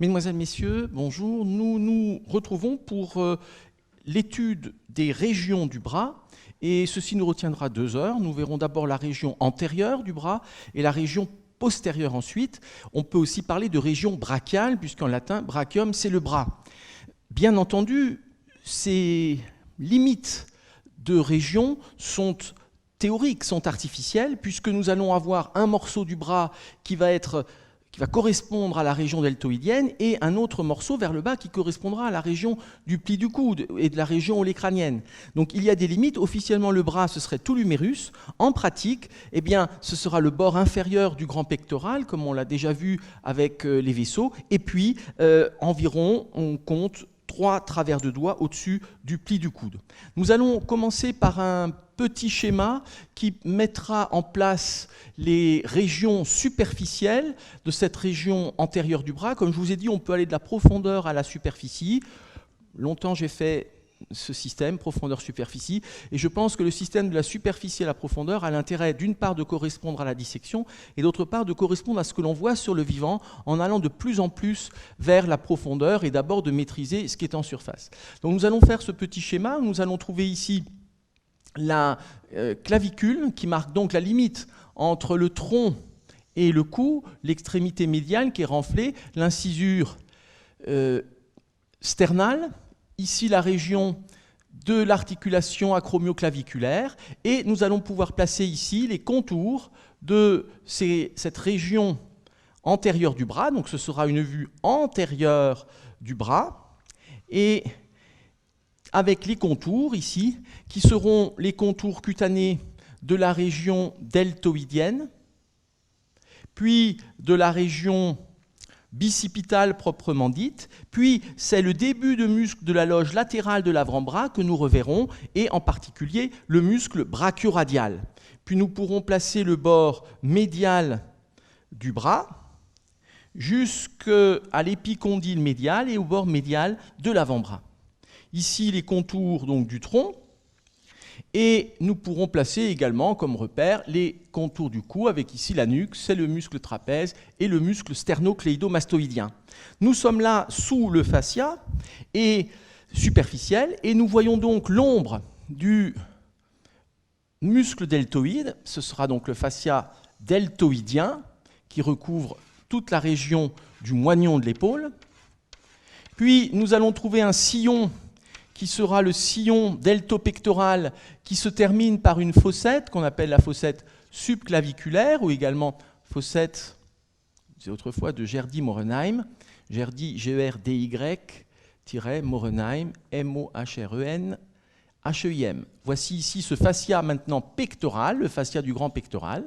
Mesdemoiselles, Messieurs, bonjour. Nous nous retrouvons pour l'étude des régions du bras. Et ceci nous retiendra 2 heures. Nous verrons d'abord la région antérieure du bras et la région postérieure ensuite. On peut aussi parler de région brachiale, puisqu'en latin, brachium, c'est le bras. Bien entendu, ces limites de région sont théoriques, sont artificielles, puisque nous allons avoir un morceau du bras qui va correspondre à la région deltoïdienne et un autre morceau vers le bas qui correspondra à la région du pli du coude et de la région olécrânienne. Donc il y a des limites. Officiellement, le bras, ce serait tout l'humérus. En pratique, eh bien, ce sera le bord inférieur du grand pectoral, comme on l'a déjà vu avec les vaisseaux. Et puis, environ, on compte 3 travers de doigts au-dessus du pli du coude. Nous allons commencer par un petit schéma qui mettra en place les régions superficielles de cette région antérieure du bras. Comme je vous ai dit, on peut aller de la profondeur à la superficie. Longtemps, j'ai fait ce système, profondeur-superficie, et je pense que le système de la superficie à la profondeur a l'intérêt d'une part de correspondre à la dissection et d'autre part de correspondre à ce que l'on voit sur le vivant en allant de plus en plus vers la profondeur et d'abord de maîtriser ce qui est en surface. Donc nous allons faire ce petit schéma, nous allons trouver ici la clavicule qui marque donc la limite entre le tronc et le cou, l'extrémité médiane qui est renflée, l'incisure sternale, ici la région de l'articulation acromioclaviculaire, et nous allons pouvoir placer ici les contours de cette région antérieure du bras, donc ce sera une vue antérieure du bras, et avec les contours ici, qui seront les contours cutanés de la région deltoïdienne, puis de la région bicipitale proprement dite, puis c'est le début de muscle de la loge latérale de l'avant-bras que nous reverrons, et en particulier le muscle brachioradial. Puis nous pourrons placer le bord médial du bras jusqu'à l'épicondyle médial et au bord médial de l'avant-bras. Ici, les contours donc, du tronc, et nous pourrons placer également comme repère les contours du cou, avec ici la nuque, c'est le muscle trapèze et le muscle sternocléido-mastoïdien. Nous sommes là sous le fascia et superficiel, et nous voyons donc l'ombre du muscle deltoïde. Ce sera donc le fascia deltoïdien qui recouvre toute la région du moignon de l'épaule. Puis nous allons trouver un sillon qui sera le sillon deltopectoral qui se termine par une fossette qu'on appelle la fossette subclaviculaire ou également fossette, c'est autrefois de Gerdy-Morenheim, Gerdy Gerdy-Morenheim, M-O-H-R-E-N-H-E-I-M. Voici ici ce fascia maintenant pectoral, le fascia du grand pectoral,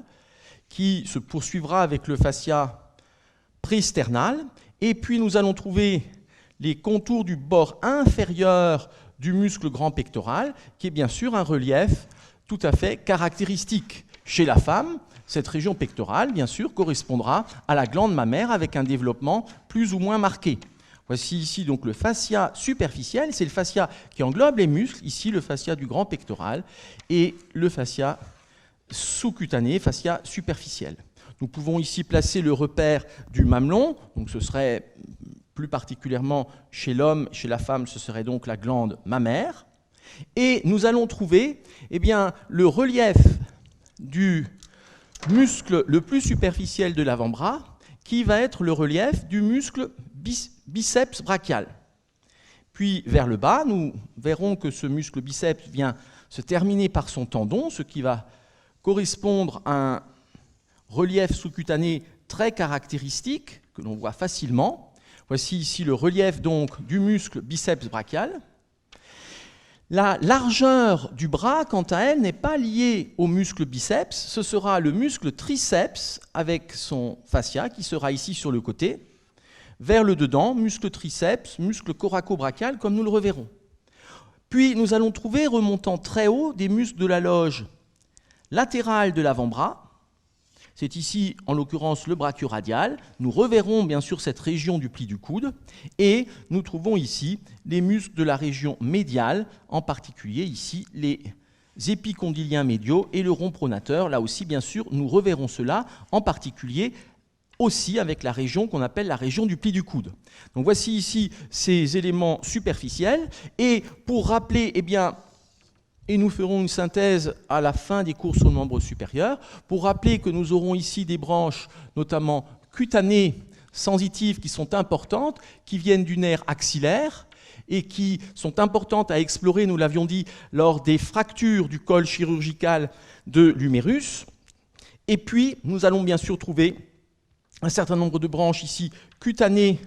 qui se poursuivra avec le fascia présternal, et puis nous allons trouver les contours du bord inférieur du muscle grand pectoral, qui est bien sûr un relief tout à fait caractéristique. Chez la femme, cette région pectorale, bien sûr, correspondra à la glande mammaire avec un développement plus ou moins marqué. Voici ici donc le fascia superficiel, c'est le fascia qui englobe les muscles, ici le fascia du grand pectoral, et le fascia sous-cutané, fascia superficiel. Nous pouvons ici placer le repère du mamelon, donc ce serait plus particulièrement chez l'homme, chez la femme, ce serait donc la glande mammaire. Et nous allons trouver eh bien, le relief du muscle le plus superficiel de l'avant-bras, qui va être le relief du muscle biceps brachial. Puis vers le bas, nous verrons que ce muscle biceps vient se terminer par son tendon, ce qui va correspondre à un relief sous-cutané très caractéristique, que l'on voit facilement. Voici ici le relief donc du muscle biceps brachial. La largeur du bras, quant à elle, n'est pas liée au muscle biceps. Ce sera le muscle triceps avec son fascia qui sera ici sur le côté. Vers le dedans, muscle triceps, muscle coraco-brachial, comme nous le reverrons. Puis nous allons trouver, remontant très haut, des muscles de la loge latérale de l'avant-bras. C'est ici, en l'occurrence, le brachioradial. Nous reverrons bien sûr cette région du pli du coude. Et nous trouvons ici les muscles de la région médiale, en particulier ici les épicondyliens médiaux et le rond pronateur. Là aussi, bien sûr, nous reverrons cela, en particulier aussi avec la région qu'on appelle la région du pli du coude. Donc voici ici ces éléments superficiels. Et pour rappeler, eh bien, et nous ferons une synthèse à la fin des cours sur le membre supérieur, pour rappeler que nous aurons ici des branches, notamment cutanées, sensitives, qui sont importantes, qui viennent du nerf axillaire, et qui sont importantes à explorer, nous l'avions dit, lors des fractures du col chirurgical de l'humérus. Et puis, nous allons bien sûr trouver un certain nombre de branches ici cutanées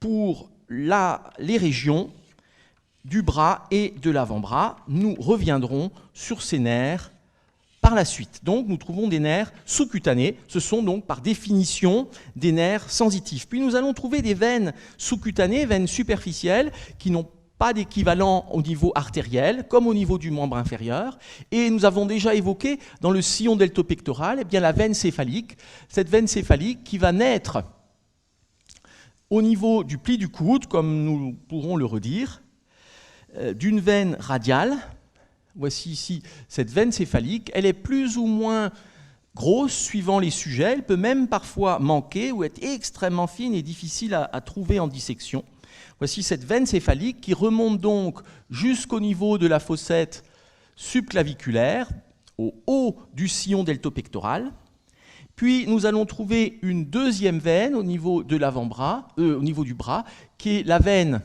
pour les régions du bras et de l'avant-bras. Nous reviendrons sur ces nerfs par la suite. Donc, nous trouvons des nerfs sous-cutanés. Ce sont donc, par définition, des nerfs sensitifs. Puis, nous allons trouver des veines sous-cutanées, veines superficielles, qui n'ont pas d'équivalent au niveau artériel, comme au niveau du membre inférieur. Et nous avons déjà évoqué, dans le sillon deltopectoral, eh bien, la veine céphalique. Cette veine céphalique qui va naître au niveau du pli du coude, comme nous pourrons le redire, d'une veine radiale. Voici ici cette veine céphalique. Elle est plus ou moins grosse suivant les sujets. Elle peut même parfois manquer ou être extrêmement fine et difficile à trouver en dissection. Voici cette veine céphalique qui remonte donc jusqu'au niveau de la fossette subclaviculaire, au haut du sillon deltopectoral. Puis nous allons trouver une deuxième veine au niveau de l'avant-bras, au niveau du bras, qui est la veine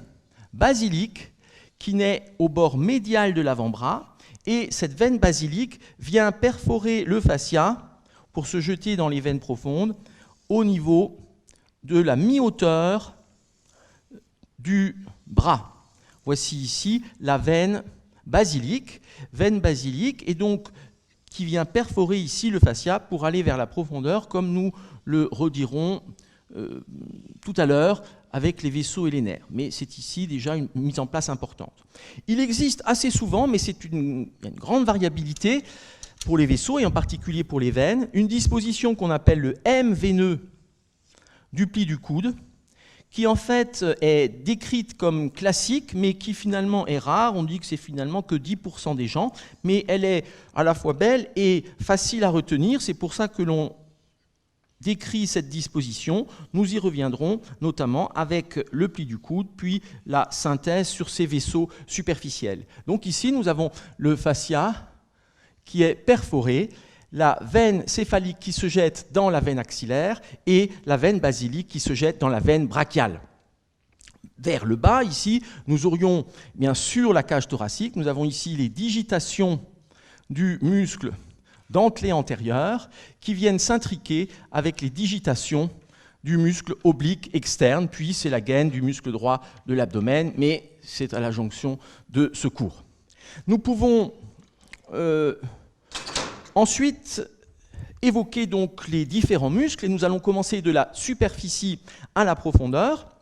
basilique, qui naît au bord médial de l'avant-bras. Et cette veine basilique vient perforer le fascia pour se jeter dans les veines profondes au niveau de la mi-hauteur du bras. Voici ici la veine basilique, et donc qui vient perforer ici le fascia pour aller vers la profondeur, comme nous le redirons tout à l'heure avec les vaisseaux et les nerfs. Mais c'est ici déjà une mise en place importante. Il existe assez souvent, mais il y a une grande variabilité pour les vaisseaux, et en particulier pour les veines, une disposition qu'on appelle le M veineux du pli du coude, qui en fait est décrite comme classique, mais qui finalement est rare. On dit que c'est finalement que 10% des gens, mais elle est à la fois belle et facile à retenir. C'est pour ça que l'on décrit cette disposition. Nous y reviendrons, notamment avec le pli du coude, puis la synthèse sur ces vaisseaux superficiels. Donc ici, nous avons le fascia qui est perforé, la veine céphalique qui se jette dans la veine axillaire et la veine basilique qui se jette dans la veine brachiale. Vers le bas, ici, nous aurions bien sûr la cage thoracique. Nous avons ici les digitations du muscle dentelé antérieur qui viennent s'intriquer avec les digitations du muscle oblique externe, puis c'est la gaine du muscle droit de l'abdomen, mais c'est à la jonction de ce cours. Nous pouvons ensuite évoquer donc les différents muscles, et nous allons commencer de la superficie à la profondeur.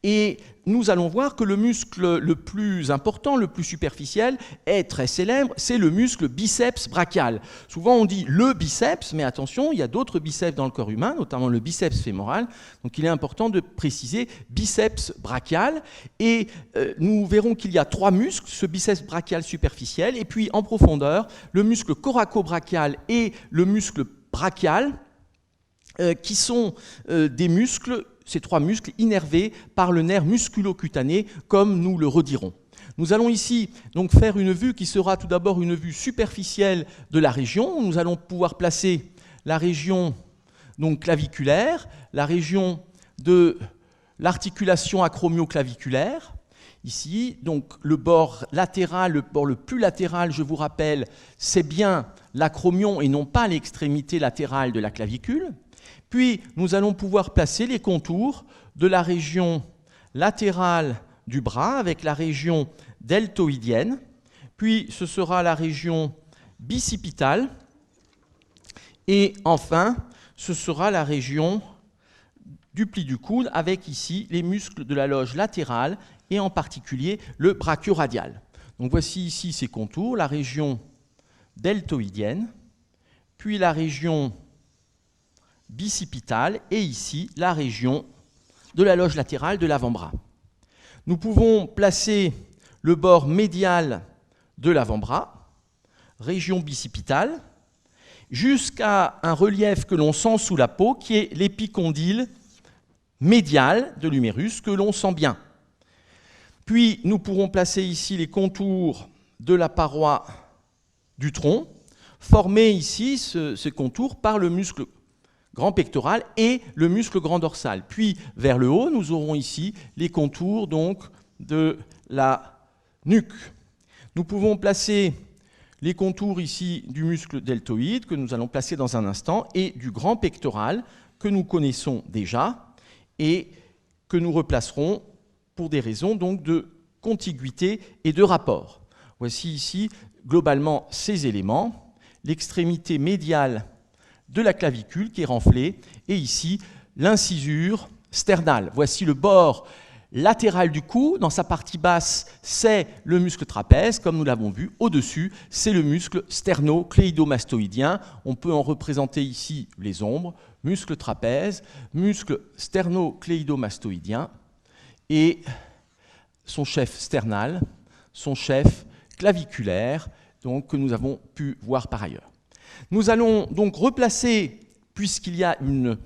Et nous allons voir que le muscle le plus important, le plus superficiel, est très célèbre, c'est le muscle biceps brachial. Souvent on dit le biceps, mais attention, il y a d'autres biceps dans le corps humain, notamment le biceps fémoral. Donc il est important de préciser biceps brachial. Et nous verrons qu'il y a 3 muscles, ce biceps brachial superficiel, et puis en profondeur, le muscle coraco-brachial et le muscle brachial, qui sont des muscles, ces 3 muscles innervés par le nerf musculo-cutané, comme nous le redirons. Nous allons ici donc faire une vue qui sera tout d'abord une vue superficielle de la région. Nous allons pouvoir placer la région donc claviculaire, la région de l'articulation acromio-claviculaire. Ici, donc le bord latéral, le bord le plus latéral, je vous rappelle, c'est bien l'acromion et non pas l'extrémité latérale de la clavicule. Puis, nous allons pouvoir placer les contours de la région latérale du bras avec la région deltoïdienne. Puis, ce sera la région bicipitale. Et enfin, ce sera la région du pli du coude avec ici les muscles de la loge latérale et en particulier le brachioradial. Donc, voici ici ces contours, la région deltoïdienne, puis la région bicipitale et ici la région de la loge latérale de l'avant-bras. Nous pouvons placer le bord médial de l'avant-bras, région bicipitale, jusqu'à un relief que l'on sent sous la peau, qui est l'épicondyle médial de l'humérus, que l'on sent bien. Puis nous pourrons placer ici les contours de la paroi du tronc, former ici ce contour par le muscle grand pectoral et le muscle grand dorsal. Puis vers le haut, nous aurons ici les contours donc de la nuque. Nous pouvons placer les contours ici du muscle deltoïde que nous allons placer dans un instant et du grand pectoral que nous connaissons déjà et que nous replacerons pour des raisons donc de contiguïté et de rapport. Voici ici globalement ces éléments, l'extrémité médiale de la clavicule qui est renflée et ici l'incisure sternale. Voici le bord latéral du cou. Dans sa partie basse, c'est le muscle trapèze, comme nous l'avons vu. Au-dessus, c'est le muscle sternocléidomastoïdien. On peut en représenter ici les ombres, muscle trapèze, muscle sternocléidomastoïdien et son chef sternal, son chef claviculaire, donc, que nous avons pu voir par ailleurs. Nous allons donc replacer, puisqu'il y a une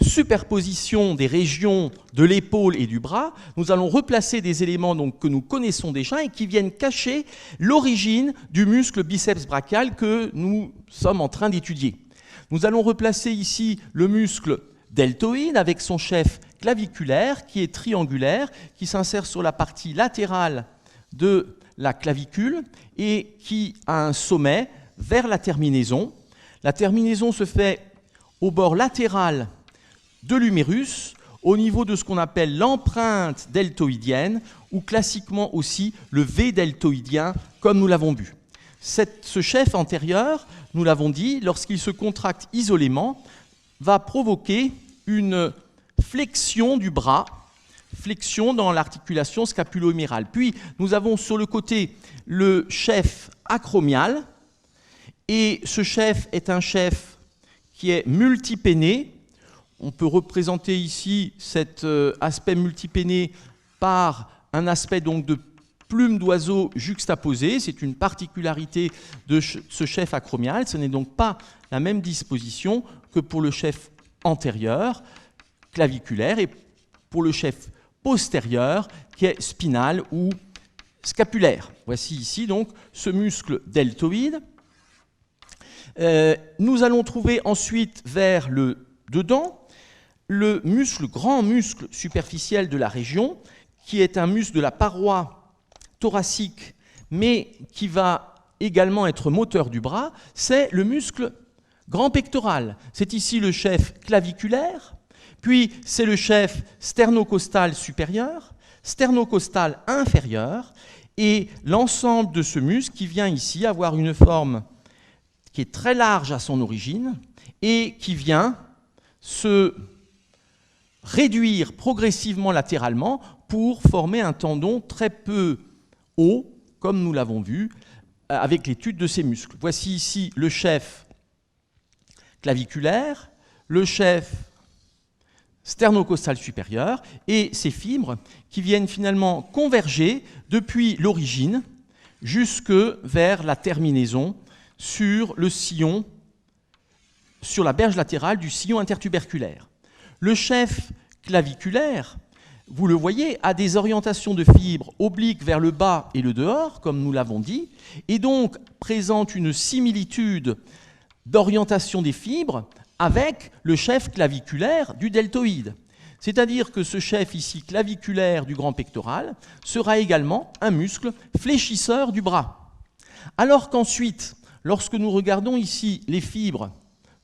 superposition des régions de l'épaule et du bras, nous allons replacer des éléments donc, que nous connaissons déjà et qui viennent cacher l'origine du muscle biceps brachial que nous sommes en train d'étudier. Nous allons replacer ici le muscle deltoïde avec son chef claviculaire qui est triangulaire, qui s'insère sur la partie latérale de la clavicule et qui a un sommet vers la terminaison. La terminaison se fait au bord latéral de l'humérus, au niveau de ce qu'on appelle l'empreinte deltoïdienne, ou classiquement aussi le V deltoïdien, comme nous l'avons vu. Ce chef antérieur, nous l'avons dit, lorsqu'il se contracte isolément, va provoquer une flexion du bras, flexion dans l'articulation scapulo-humérale. Puis nous avons sur le côté le chef acromial, et ce chef est un chef qui est multipéné. On peut représenter ici cet aspect multipéné par un aspect donc de plume d'oiseau juxtaposée. C'est une particularité de ce chef acromial. Ce n'est donc pas la même disposition que pour le chef antérieur, claviculaire, et pour le chef postérieur, qui est spinal ou scapulaire. Voici ici donc ce muscle deltoïde. Nous allons trouver ensuite vers le dedans le grand muscle superficiel de la région, qui est un muscle de la paroi thoracique, mais qui va également être moteur du bras, c'est le muscle grand pectoral. C'est ici le chef claviculaire, puis c'est le chef sternocostal supérieur, sternocostal inférieur, et l'ensemble de ce muscle qui vient ici avoir une forme qui est très large à son origine et qui vient se réduire progressivement latéralement pour former un tendon très peu haut, comme nous l'avons vu avec l'étude de ces muscles. Voici ici le chef claviculaire, le chef sternocostal supérieur et ces fibres qui viennent finalement converger depuis l'origine jusque vers la terminaison sur le sillon, sur la berge latérale du sillon intertuberculaire. Le chef claviculaire, vous le voyez, a des orientations de fibres obliques vers le bas et le dehors, comme nous l'avons dit, et donc présente une similitude d'orientation des fibres avec le chef claviculaire du deltoïde. C'est-à-dire que ce chef ici claviculaire du grand pectoral sera également un muscle fléchisseur du bras. Alors qu'ensuite, lorsque nous regardons ici les fibres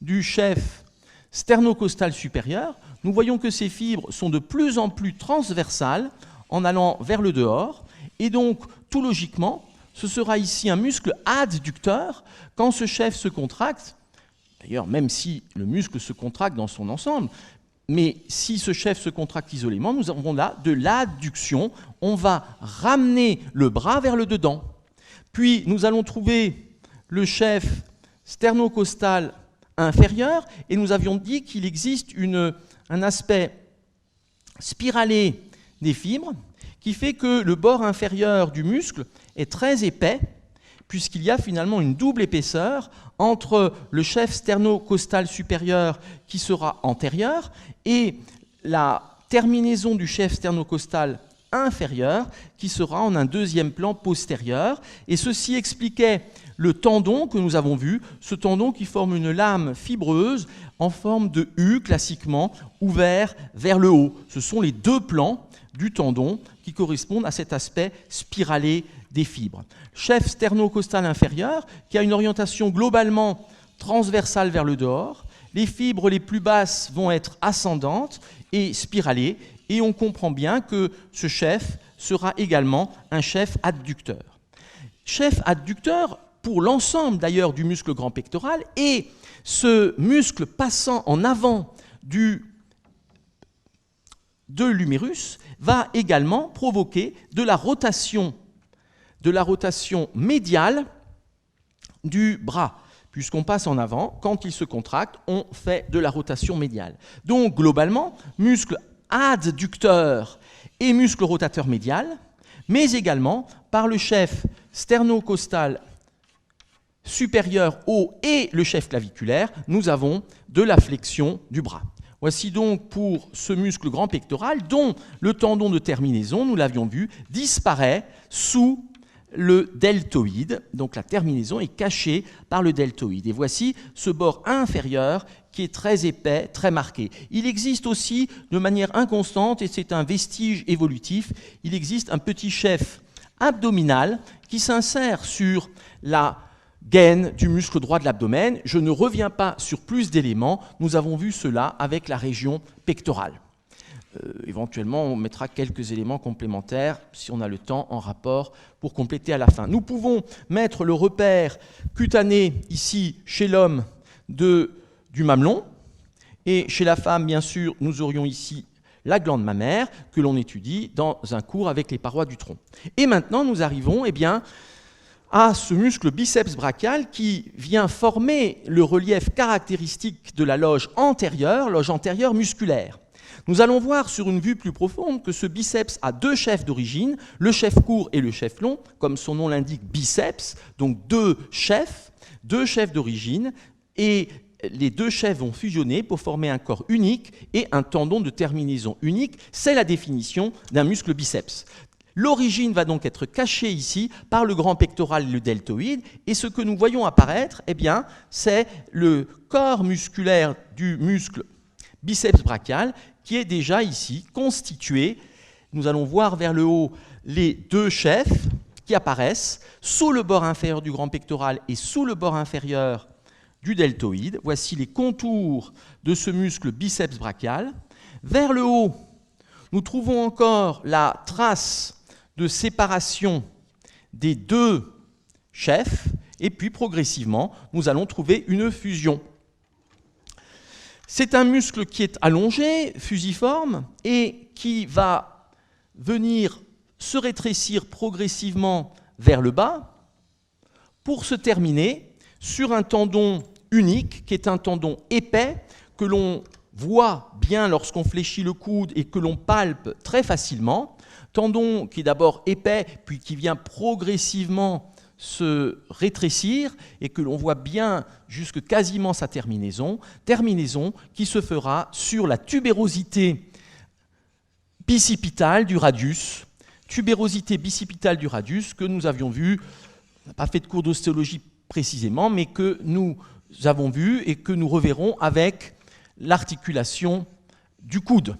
du chef sternocostal supérieur, nous voyons que ces fibres sont de plus en plus transversales en allant vers le dehors, et donc, tout logiquement, ce sera ici un muscle adducteur quand ce chef se contracte, d'ailleurs même si le muscle se contracte dans son ensemble, mais si ce chef se contracte isolément, nous avons là de l'adduction, on va ramener le bras vers le dedans. Puis nous allons trouver le chef sternocostal inférieur, et nous avions dit qu'il existe un aspect spiralé des fibres qui fait que le bord inférieur du muscle est très épais, puisqu'il y a finalement une double épaisseur entre le chef sternocostal supérieur qui sera antérieur et la terminaison du chef sternocostal inférieur qui sera en un deuxième plan postérieur. Et ceci expliquait le tendon que nous avons vu, ce tendon qui forme une lame fibreuse en forme de U, classiquement ouvert vers le haut. Ce sont les deux plans du tendon qui correspondent à cet aspect spiralé des fibres. Chef sternocostal inférieur qui a une orientation globalement transversale vers le dehors. Les fibres les plus basses vont être ascendantes et spiralées, et on comprend bien que ce chef sera également un chef adducteur. Chef adducteur pour l'ensemble d'ailleurs du muscle grand pectoral, et ce muscle passant en avant de l'humérus va également provoquer de la rotation médiale du bras. Puisqu'on passe en avant, quand il se contracte, on fait de la rotation médiale. Donc globalement, muscle adducteur et muscle rotateur médial, mais également par le chef sternocostal supérieur haut et le chef claviculaire, nous avons de la flexion du bras. Voici donc pour ce muscle grand pectoral dont le tendon de terminaison, nous l'avions vu, disparaît sous le deltoïde. Donc la terminaison est cachée par le deltoïde. Et voici ce bord inférieur qui est très épais, très marqué. Il existe aussi de manière inconstante, et c'est un vestige évolutif, il existe un petit chef abdominal qui s'insère sur la gaine du muscle droit de l'abdomen. Je ne reviens pas sur plus d'éléments, nous avons vu cela avec la région pectorale. Éventuellement, on mettra quelques éléments complémentaires, si on a le temps, en rapport pour compléter à la fin. Nous pouvons mettre le repère cutané, ici, chez l'homme, du mamelon, et chez la femme, bien sûr, nous aurions ici la glande mammaire, que l'on étudie dans un cours avec les parois du tronc. Et maintenant, nous arrivons à ce muscle biceps brachial qui vient former le relief caractéristique de la loge antérieure musculaire. Nous allons voir sur une vue plus profonde que ce biceps a deux chefs d'origine, le chef court et le chef long, comme son nom l'indique, biceps, donc deux chefs d'origine, et les deux chefs vont fusionner pour former un corps unique et un tendon de terminaison unique. C'est la définition d'un muscle biceps. L'origine va donc être cachée ici par le grand pectoral et le deltoïde, et ce que nous voyons apparaître, c'est le corps musculaire du muscle biceps brachial qui est déjà ici constitué. Nous allons voir vers le haut les deux chefs qui apparaissent sous le bord inférieur du grand pectoral et sous le bord inférieur du deltoïde. Voici les contours de ce muscle biceps brachial. Vers le haut, nous trouvons encore la trace de séparation des deux chefs, et puis progressivement, nous allons trouver une fusion. C'est un muscle qui est allongé, fusiforme, et qui va venir se rétrécir progressivement vers le bas pour se terminer sur un tendon unique, qui est un tendon épais, que l'on voit bien lorsqu'on fléchit le coude et que l'on palpe très facilement. Tendon qui est d'abord épais, puis qui vient progressivement se rétrécir et que l'on voit bien jusque quasiment sa terminaison qui se fera sur la tubérosité bicipitale du radius, que nous avions vu, on n'a pas fait de cours d'ostéologie précisément, mais que nous avons vu et que nous reverrons avec l'articulation du coude.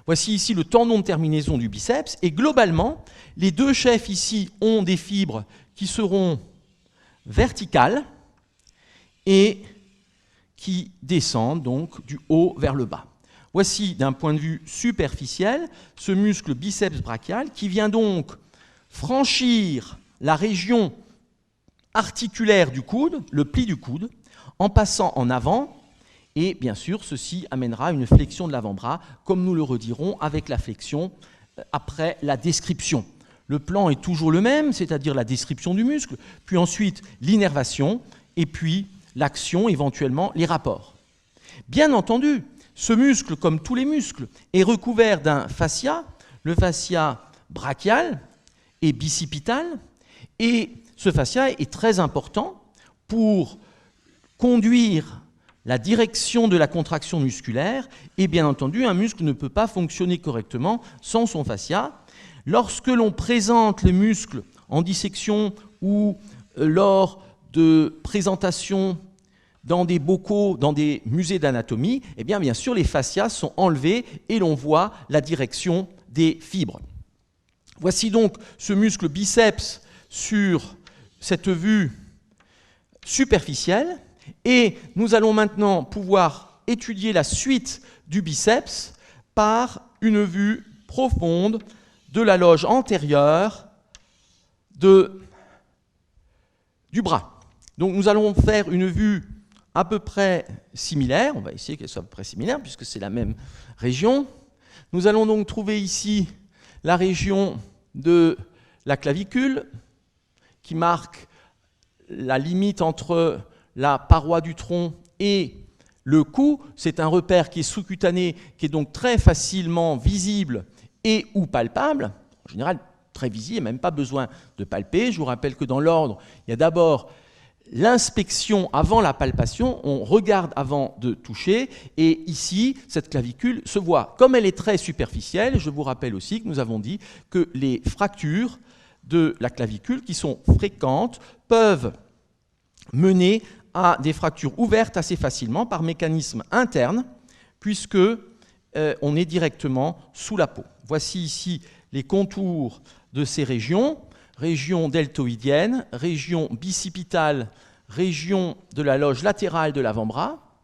Voici ici le tendon de terminaison du biceps, et globalement, les deux chefs ici ont des fibres qui seront verticales et qui descendent donc du haut vers le bas. Voici, d'un point de vue superficiel, ce muscle biceps brachial qui vient donc franchir la région articulaire du coude, le pli du coude, en passant en avant. Et bien sûr, ceci amènera une flexion de l'avant-bras, comme nous le redirons avec la flexion après la description. Le plan est toujours le même, c'est-à-dire la description du muscle, puis ensuite l'innervation, et puis l'action, éventuellement les rapports. Bien entendu, ce muscle, comme tous les muscles, est recouvert d'un fascia, le fascia brachial et bicipital, et ce fascia est très important pour conduire la direction de la contraction musculaire, et bien entendu, un muscle ne peut pas fonctionner correctement sans son fascia. Lorsque l'on présente les muscles en dissection ou lors de présentations dans des bocaux, dans des musées d'anatomie, eh bien sûr, les fascias sont enlevés et l'on voit la direction des fibres. Voici donc ce muscle biceps sur cette vue superficielle, et nous allons maintenant pouvoir étudier la suite du biceps par une vue profonde de la loge antérieure du bras. Donc nous allons faire une vue à peu près similaire, on va essayer qu'elle soit à peu près similaire puisque c'est la même région. Nous allons donc trouver ici la région de la clavicule qui marque la limite entre la paroi du tronc et le cou. C'est un repère qui est sous-cutané, qui est donc très facilement visible et ou palpable. En général, très visible, même pas besoin de palper. Je vous rappelle que dans l'ordre, il y a d'abord l'inspection avant la palpation, on regarde avant de toucher, et ici, cette clavicule se voit. Comme elle est très superficielle, je vous rappelle aussi que nous avons dit que les fractures de la clavicule, qui sont fréquentes, peuvent mener à des fractures ouvertes assez facilement par mécanisme interne, puisque on est directement sous la peau. Voici ici les contours de ces régions. Région deltoïdienne, région bicipitale, région de la loge latérale de l'avant-bras,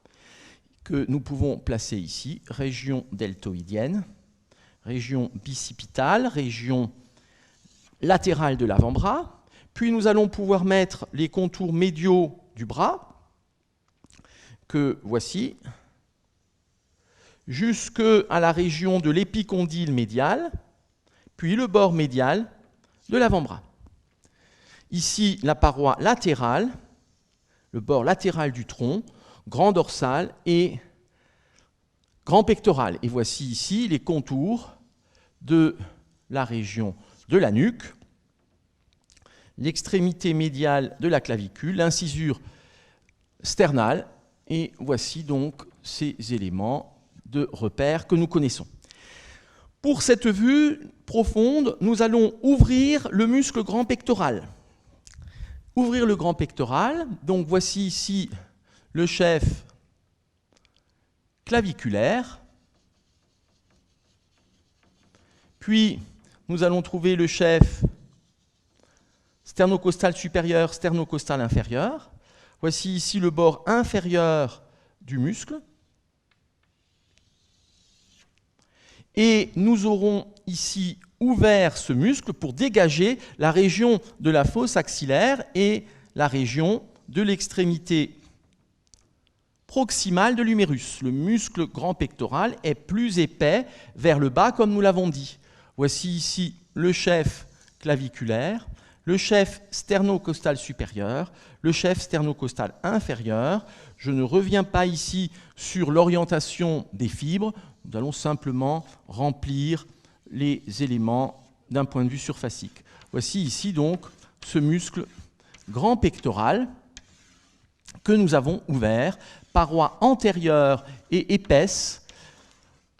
que nous pouvons placer ici, région deltoïdienne, région bicipitale, région latérale de l'avant-bras, puis nous allons pouvoir mettre les contours médiaux du bras, que voici, jusqu'à la région de l'épicondyle médial, puis le bord médial de l'avant-bras. Ici, la paroi latérale, le bord latéral du tronc, grand dorsal et grand pectoral. Et voici ici les contours de la région de la nuque, l'extrémité médiale de la clavicule, l'incisure sternale, et voici donc ces éléments de repère que nous connaissons. Pour cette vue profonde, nous allons ouvrir le muscle grand pectoral. Ouvrir le grand pectoral, donc voici ici le chef claviculaire, puis nous allons trouver le chef sternocostal supérieur, sternocostal inférieur. Voici ici le bord inférieur du muscle. Et nous aurons ici ouvert ce muscle pour dégager la région de la fosse axillaire et la région de l'extrémité proximale de l'humérus. Le muscle grand pectoral est plus épais vers le bas, comme nous l'avons dit. Voici ici le chef claviculaire, le chef sternocostal supérieur, le chef sternocostal inférieur. Je ne reviens pas ici sur l'orientation des fibres. Nous allons simplement remplir les éléments d'un point de vue surfacique. Voici ici donc ce muscle grand pectoral que nous avons ouvert, paroi antérieure et épaisse,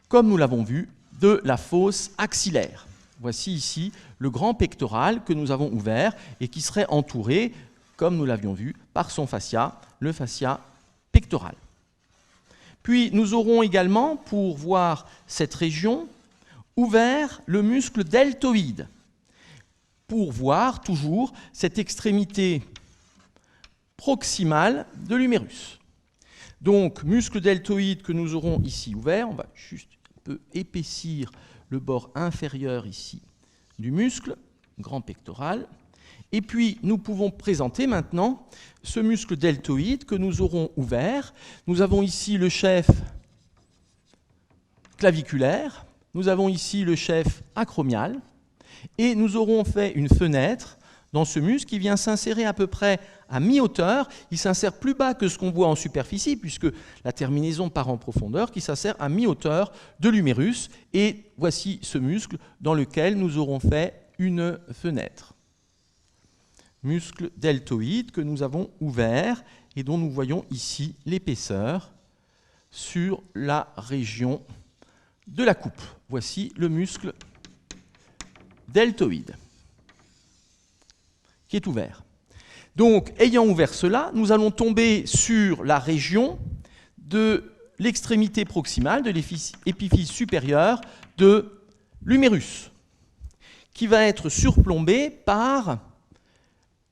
comme nous l'avons vu, de la fosse axillaire. Voici ici le grand pectoral que nous avons ouvert et qui serait entouré, comme nous l'avions vu, par son fascia, le fascia pectoral. Puis nous aurons également, pour voir cette région, ouvert le muscle deltoïde, pour voir toujours cette extrémité proximale de l'humérus. Donc, muscle deltoïde que nous aurons ici ouvert, on va juste un peu épaissir le bord inférieur ici du muscle, grand pectoral. Et puis, nous pouvons présenter maintenant ce muscle deltoïde que nous aurons ouvert. Nous avons ici le chef claviculaire, nous avons ici le chef acromial, et nous aurons fait une fenêtre dans ce muscle qui vient s'insérer à peu près à mi-hauteur. Il s'insère plus bas que ce qu'on voit en superficie, puisque la terminaison part en profondeur, qui s'insère à mi-hauteur de l'humérus. Et voici ce muscle dans lequel nous aurons fait une fenêtre. muscle deltoïde que nous avons ouvert et dont nous voyons ici l'épaisseur sur la région de la coupe. Voici le muscle deltoïde qui est ouvert. Donc, ayant ouvert cela, nous allons tomber sur la région de l'extrémité proximale de l'épiphyse supérieure de l'humérus, qui va être surplombée par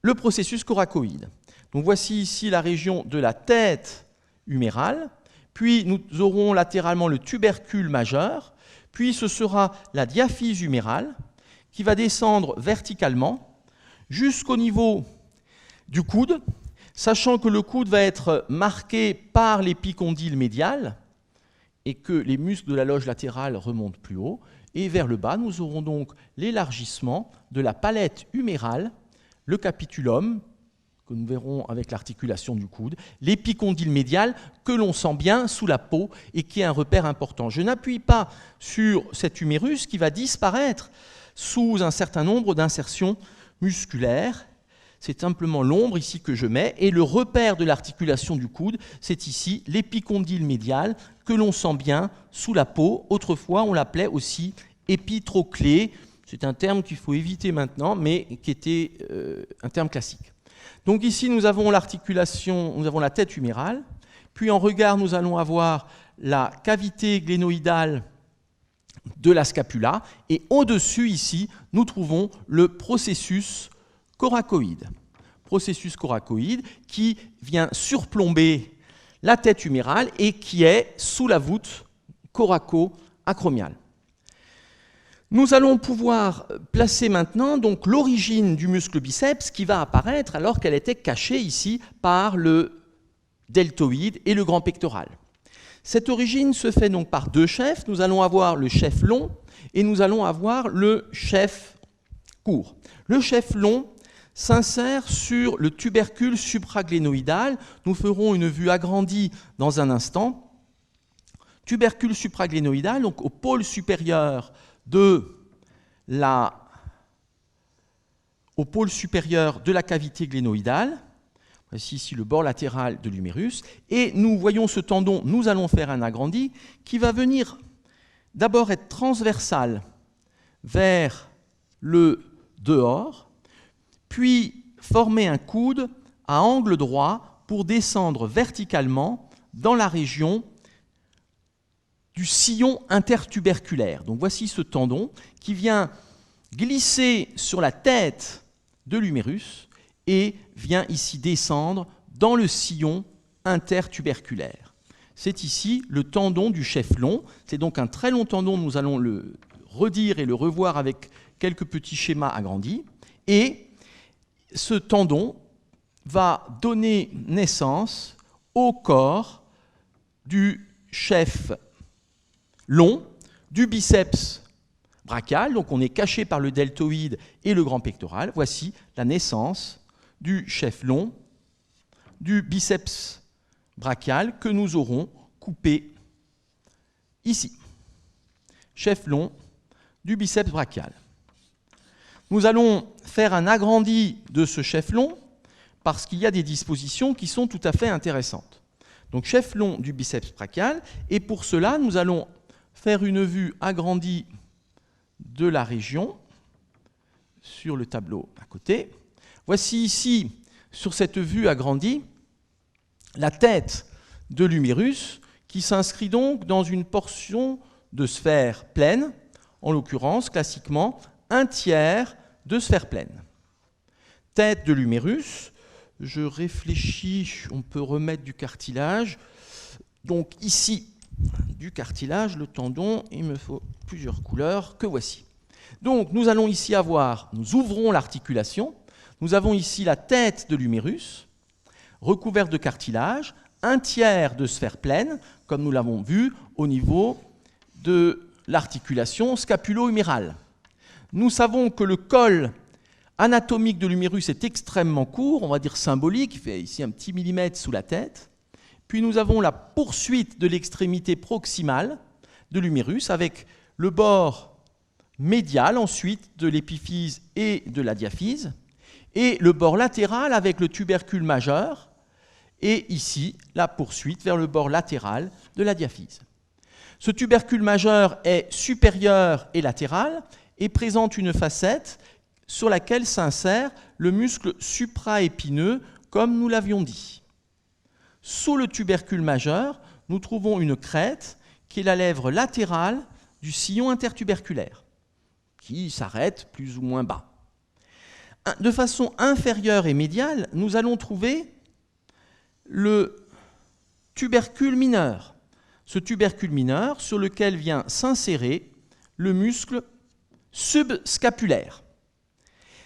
le processus coracoïde. Donc voici ici la région de la tête humérale, puis nous aurons latéralement le tubercule majeur, puis ce sera la diaphyse humérale qui va descendre verticalement jusqu'au niveau du coude, sachant que le coude va être marqué par l'épicondyle médial et que les muscles de la loge latérale remontent plus haut. Et vers le bas, nous aurons donc l'élargissement de la palette humérale, le capitulum, que nous verrons avec l'articulation du coude, l'épicondyle médial, que l'on sent bien sous la peau et qui est un repère important. Je n'appuie pas sur cet humérus qui va disparaître sous un certain nombre d'insertions musculaires. C'est simplement l'ombre ici que je mets, et le repère de l'articulation du coude, c'est ici l'épicondyle médial que l'on sent bien sous la peau. Autrefois, on l'appelait aussi épitroclé. C'est un terme qu'il faut éviter maintenant, mais qui était un terme classique. Donc ici, nous avons l'articulation, nous avons la tête humérale, puis en regard, nous allons avoir la cavité glénoïdale de la scapula, et au-dessus, ici, nous trouvons le processus coracoïde. Processus coracoïde qui vient surplomber la tête humérale et qui est sous la voûte coraco-acromiale. Nous allons pouvoir placer maintenant donc l'origine du muscle biceps qui va apparaître alors qu'elle était cachée ici par le deltoïde et le grand pectoral. Cette origine se fait donc par deux chefs. Nous allons avoir le chef long et nous allons avoir le chef court. Le chef long s'insère sur le tubercule supraglénoïdal. Nous ferons une vue agrandie dans un instant. Tubercule supraglénoïdal, donc au pôle supérieur de la cavité glénoïdale. Voici ici le bord latéral de l'humérus. Et nous voyons ce tendon, nous allons faire un agrandi, qui va venir d'abord être transversal vers le dehors, puis former un coude à angle droit pour descendre verticalement dans la région du sillon intertuberculaire. Donc voici ce tendon qui vient glisser sur la tête de l'humérus et vient ici descendre dans le sillon intertuberculaire. C'est ici le tendon du chef long. C'est donc un très long tendon, nous allons le redire et le revoir avec quelques petits schémas agrandis. Et ce tendon va donner naissance au corps du chef long, du biceps brachial, donc on est caché par le deltoïde et le grand pectoral. Voici la naissance du chef long, du biceps brachial que nous aurons coupé ici. Chef long du biceps brachial. Nous allons faire un agrandi de ce chef long parce qu'il y a des dispositions qui sont tout à fait intéressantes. Donc chef long du biceps brachial, et pour cela, nous allons faire une vue agrandie de la région sur le tableau à côté. Voici ici, sur cette vue agrandie, la tête de l'humérus qui s'inscrit donc dans une portion de sphère pleine, en l'occurrence, classiquement, un tiers de sphère pleine. Tête de l'humérus, je réfléchis, on peut remettre du cartilage. Donc ici, du cartilage, le tendon, il me faut plusieurs couleurs que voici. Donc nous allons ici avoir, nous ouvrons l'articulation, nous avons ici la tête de l'humérus, recouverte de cartilage, un tiers de sphère pleine, comme nous l'avons vu au niveau de l'articulation scapulo-humérale. Nous savons que le col anatomique de l'humérus est extrêmement court, on va dire symbolique, il fait ici un petit millimètre sous la tête. Puis nous avons la poursuite de l'extrémité proximale de l'humérus avec le bord médial ensuite de l'épiphyse et de la diaphyse. et le bord latéral avec le tubercule majeur, et ici, la poursuite vers le bord latéral de la diaphyse. Ce tubercule majeur est supérieur et latéral et présente une facette sur laquelle s'insère le muscle supraépineux, comme nous l'avions dit. Sous le tubercule majeur, nous trouvons une crête qui est la lèvre latérale du sillon intertuberculaire, qui s'arrête plus ou moins bas. De façon inférieure et médiale, nous allons trouver le tubercule mineur. Ce tubercule mineur sur lequel vient s'insérer le muscle subscapulaire.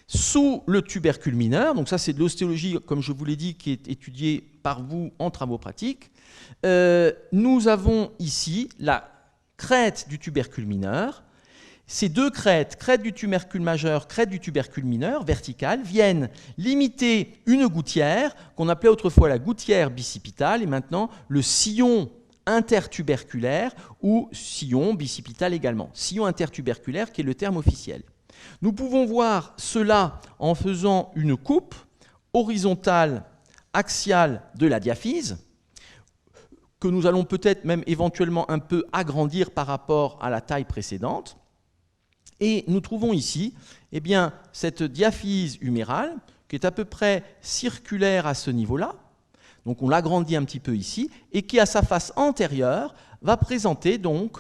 Sous le tubercule mineur, donc ça c'est de l'ostéologie, comme je vous l'ai dit, qui est étudiée par vous en travaux pratiques, nous avons ici la crête du tubercule mineur. Ces deux crêtes, crête du tubercule majeur, crête du tubercule mineur, verticale, viennent limiter une gouttière, qu'on appelait autrefois la gouttière bicipitale, et maintenant le sillon intertuberculaire, ou sillon bicipital également. Sillon intertuberculaire qui est le terme officiel. Nous pouvons voir cela en faisant une coupe horizontale, axiale de la diaphyse, que nous allons peut-être même éventuellement un peu agrandir par rapport à la taille précédente. Et nous trouvons ici eh bien, cette diaphyse humérale qui est à peu près circulaire à ce niveau-là. Donc on l'agrandit un petit peu ici, et qui à sa face antérieure va présenter donc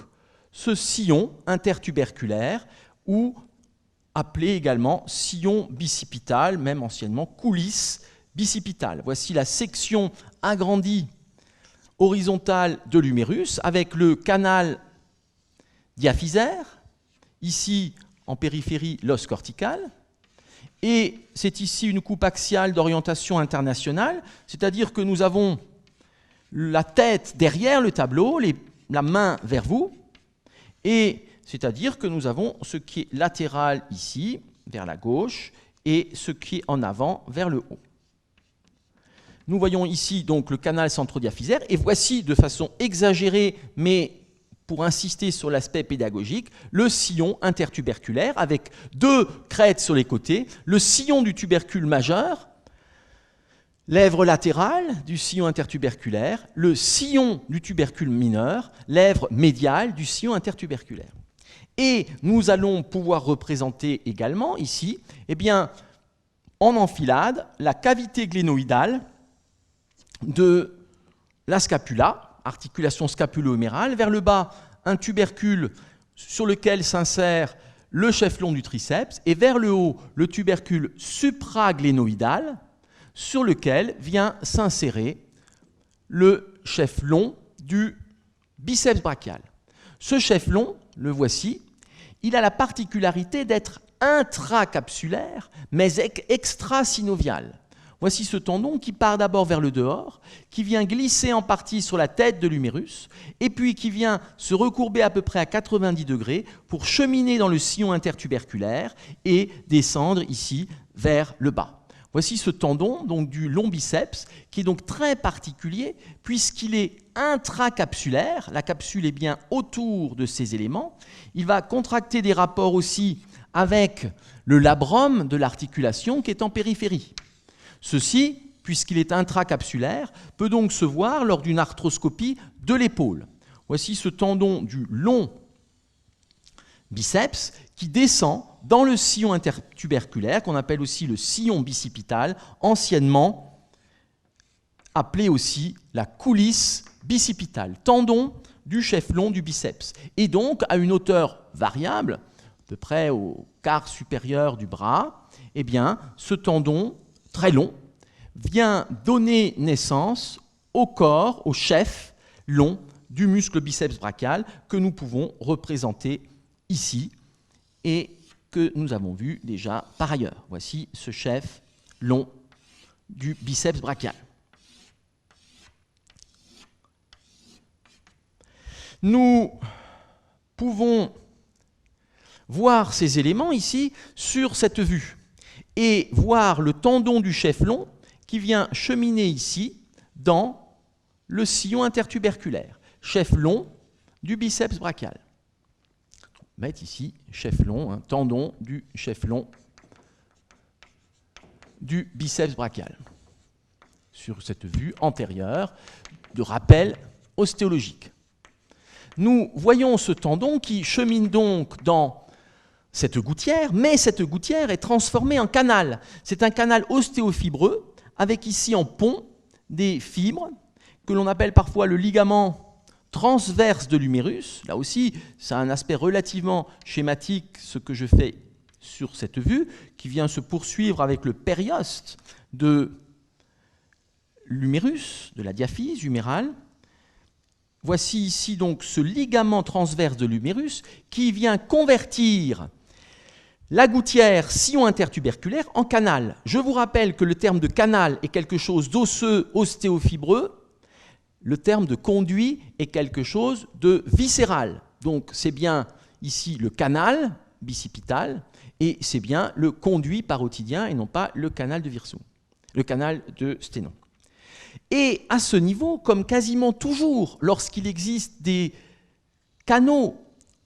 ce sillon intertuberculaire, ou appelé également sillon bicipital, même anciennement coulisse bicipitale. Voici la section agrandie horizontale de l'humérus avec le canal diaphysaire, ici en périphérie l'os cortical, et c'est ici une coupe axiale d'orientation internationale, c'est-à-dire que nous avons la tête derrière le tableau, la main vers vous, et c'est-à-dire que nous avons ce qui est latéral ici, vers la gauche, et ce qui est en avant, vers le haut. Nous voyons ici donc le canal centrodiaphysaire, et voici de façon exagérée, mais pour insister sur l'aspect pédagogique, le sillon intertuberculaire avec deux crêtes sur les côtés, le sillon du tubercule majeur, lèvre latérale du sillon intertuberculaire, le sillon du tubercule mineur, lèvre médiale du sillon intertuberculaire. Et nous allons pouvoir représenter également ici, eh bien, en enfilade, la cavité glénoïdale de la scapula, articulation scapulo-humérale, vers le bas, un tubercule sur lequel s'insère le chef-long du triceps, et vers le haut, le tubercule supraglénoïdal, sur lequel vient s'insérer le chef-long du biceps brachial. Ce chef-long, le voici, il a la particularité d'être intracapsulaire, mais extrasynovial. Voici ce tendon qui part d'abord vers le dehors, qui vient glisser en partie sur la tête de l'humérus, et puis qui vient se recourber à peu près à 90 degrés pour cheminer dans le sillon intertuberculaire et descendre ici vers le bas. Voici ce tendon donc, du long biceps, qui est donc très particulier, puisqu'il est intracapsulaire, la capsule est bien autour de ces éléments, il va contracter des rapports aussi avec le labrum de l'articulation qui est en périphérie. Ceci, puisqu'il est intracapsulaire, peut donc se voir lors d'une arthroscopie de l'épaule. Voici ce tendon du long biceps qui descend dans le sillon intertuberculaire, qu'on appelle aussi le sillon bicipital, anciennement appelé aussi la coulisse bicipitale, tendon du chef-long du biceps, et donc à une hauteur variable, de près au quart supérieur du bras, eh bien, ce tendon très long vient donner naissance au corps, au chef long du muscle biceps brachial que nous pouvons représenter ici et que nous avons vu déjà par ailleurs. Voici ce chef long du biceps brachial. Nous pouvons voir ces éléments ici sur cette vue et voir le tendon du chef long qui vient cheminer ici dans le sillon intertuberculaire. Chef long du biceps brachial. On va mettre ici chef long, tendon du chef long du biceps brachial, sur cette vue antérieure de rappel ostéologique. Nous voyons ce tendon qui chemine donc dans cette gouttière, mais cette gouttière est transformée en canal. C'est un canal ostéofibreux, avec ici en pont des fibres, que l'on appelle parfois le ligament transverse de l'humérus. Là aussi, ça a un aspect relativement schématique, ce que je fais sur cette vue, qui vient se poursuivre avec le périoste de l'humérus, de la diaphyse humérale. Voici ici donc ce ligament transverse de l'humérus qui vient convertir la gouttière sillon intertuberculaire en canal. Je vous rappelle que le terme de canal est quelque chose d'osseux, ostéofibreux. Le terme de conduit est quelque chose de viscéral. Donc c'est bien ici le canal bicipital et c'est bien le conduit parotidien et non pas le canal de Wirsung, le canal de Sténon. Et à ce niveau, comme quasiment toujours lorsqu'il existe des canaux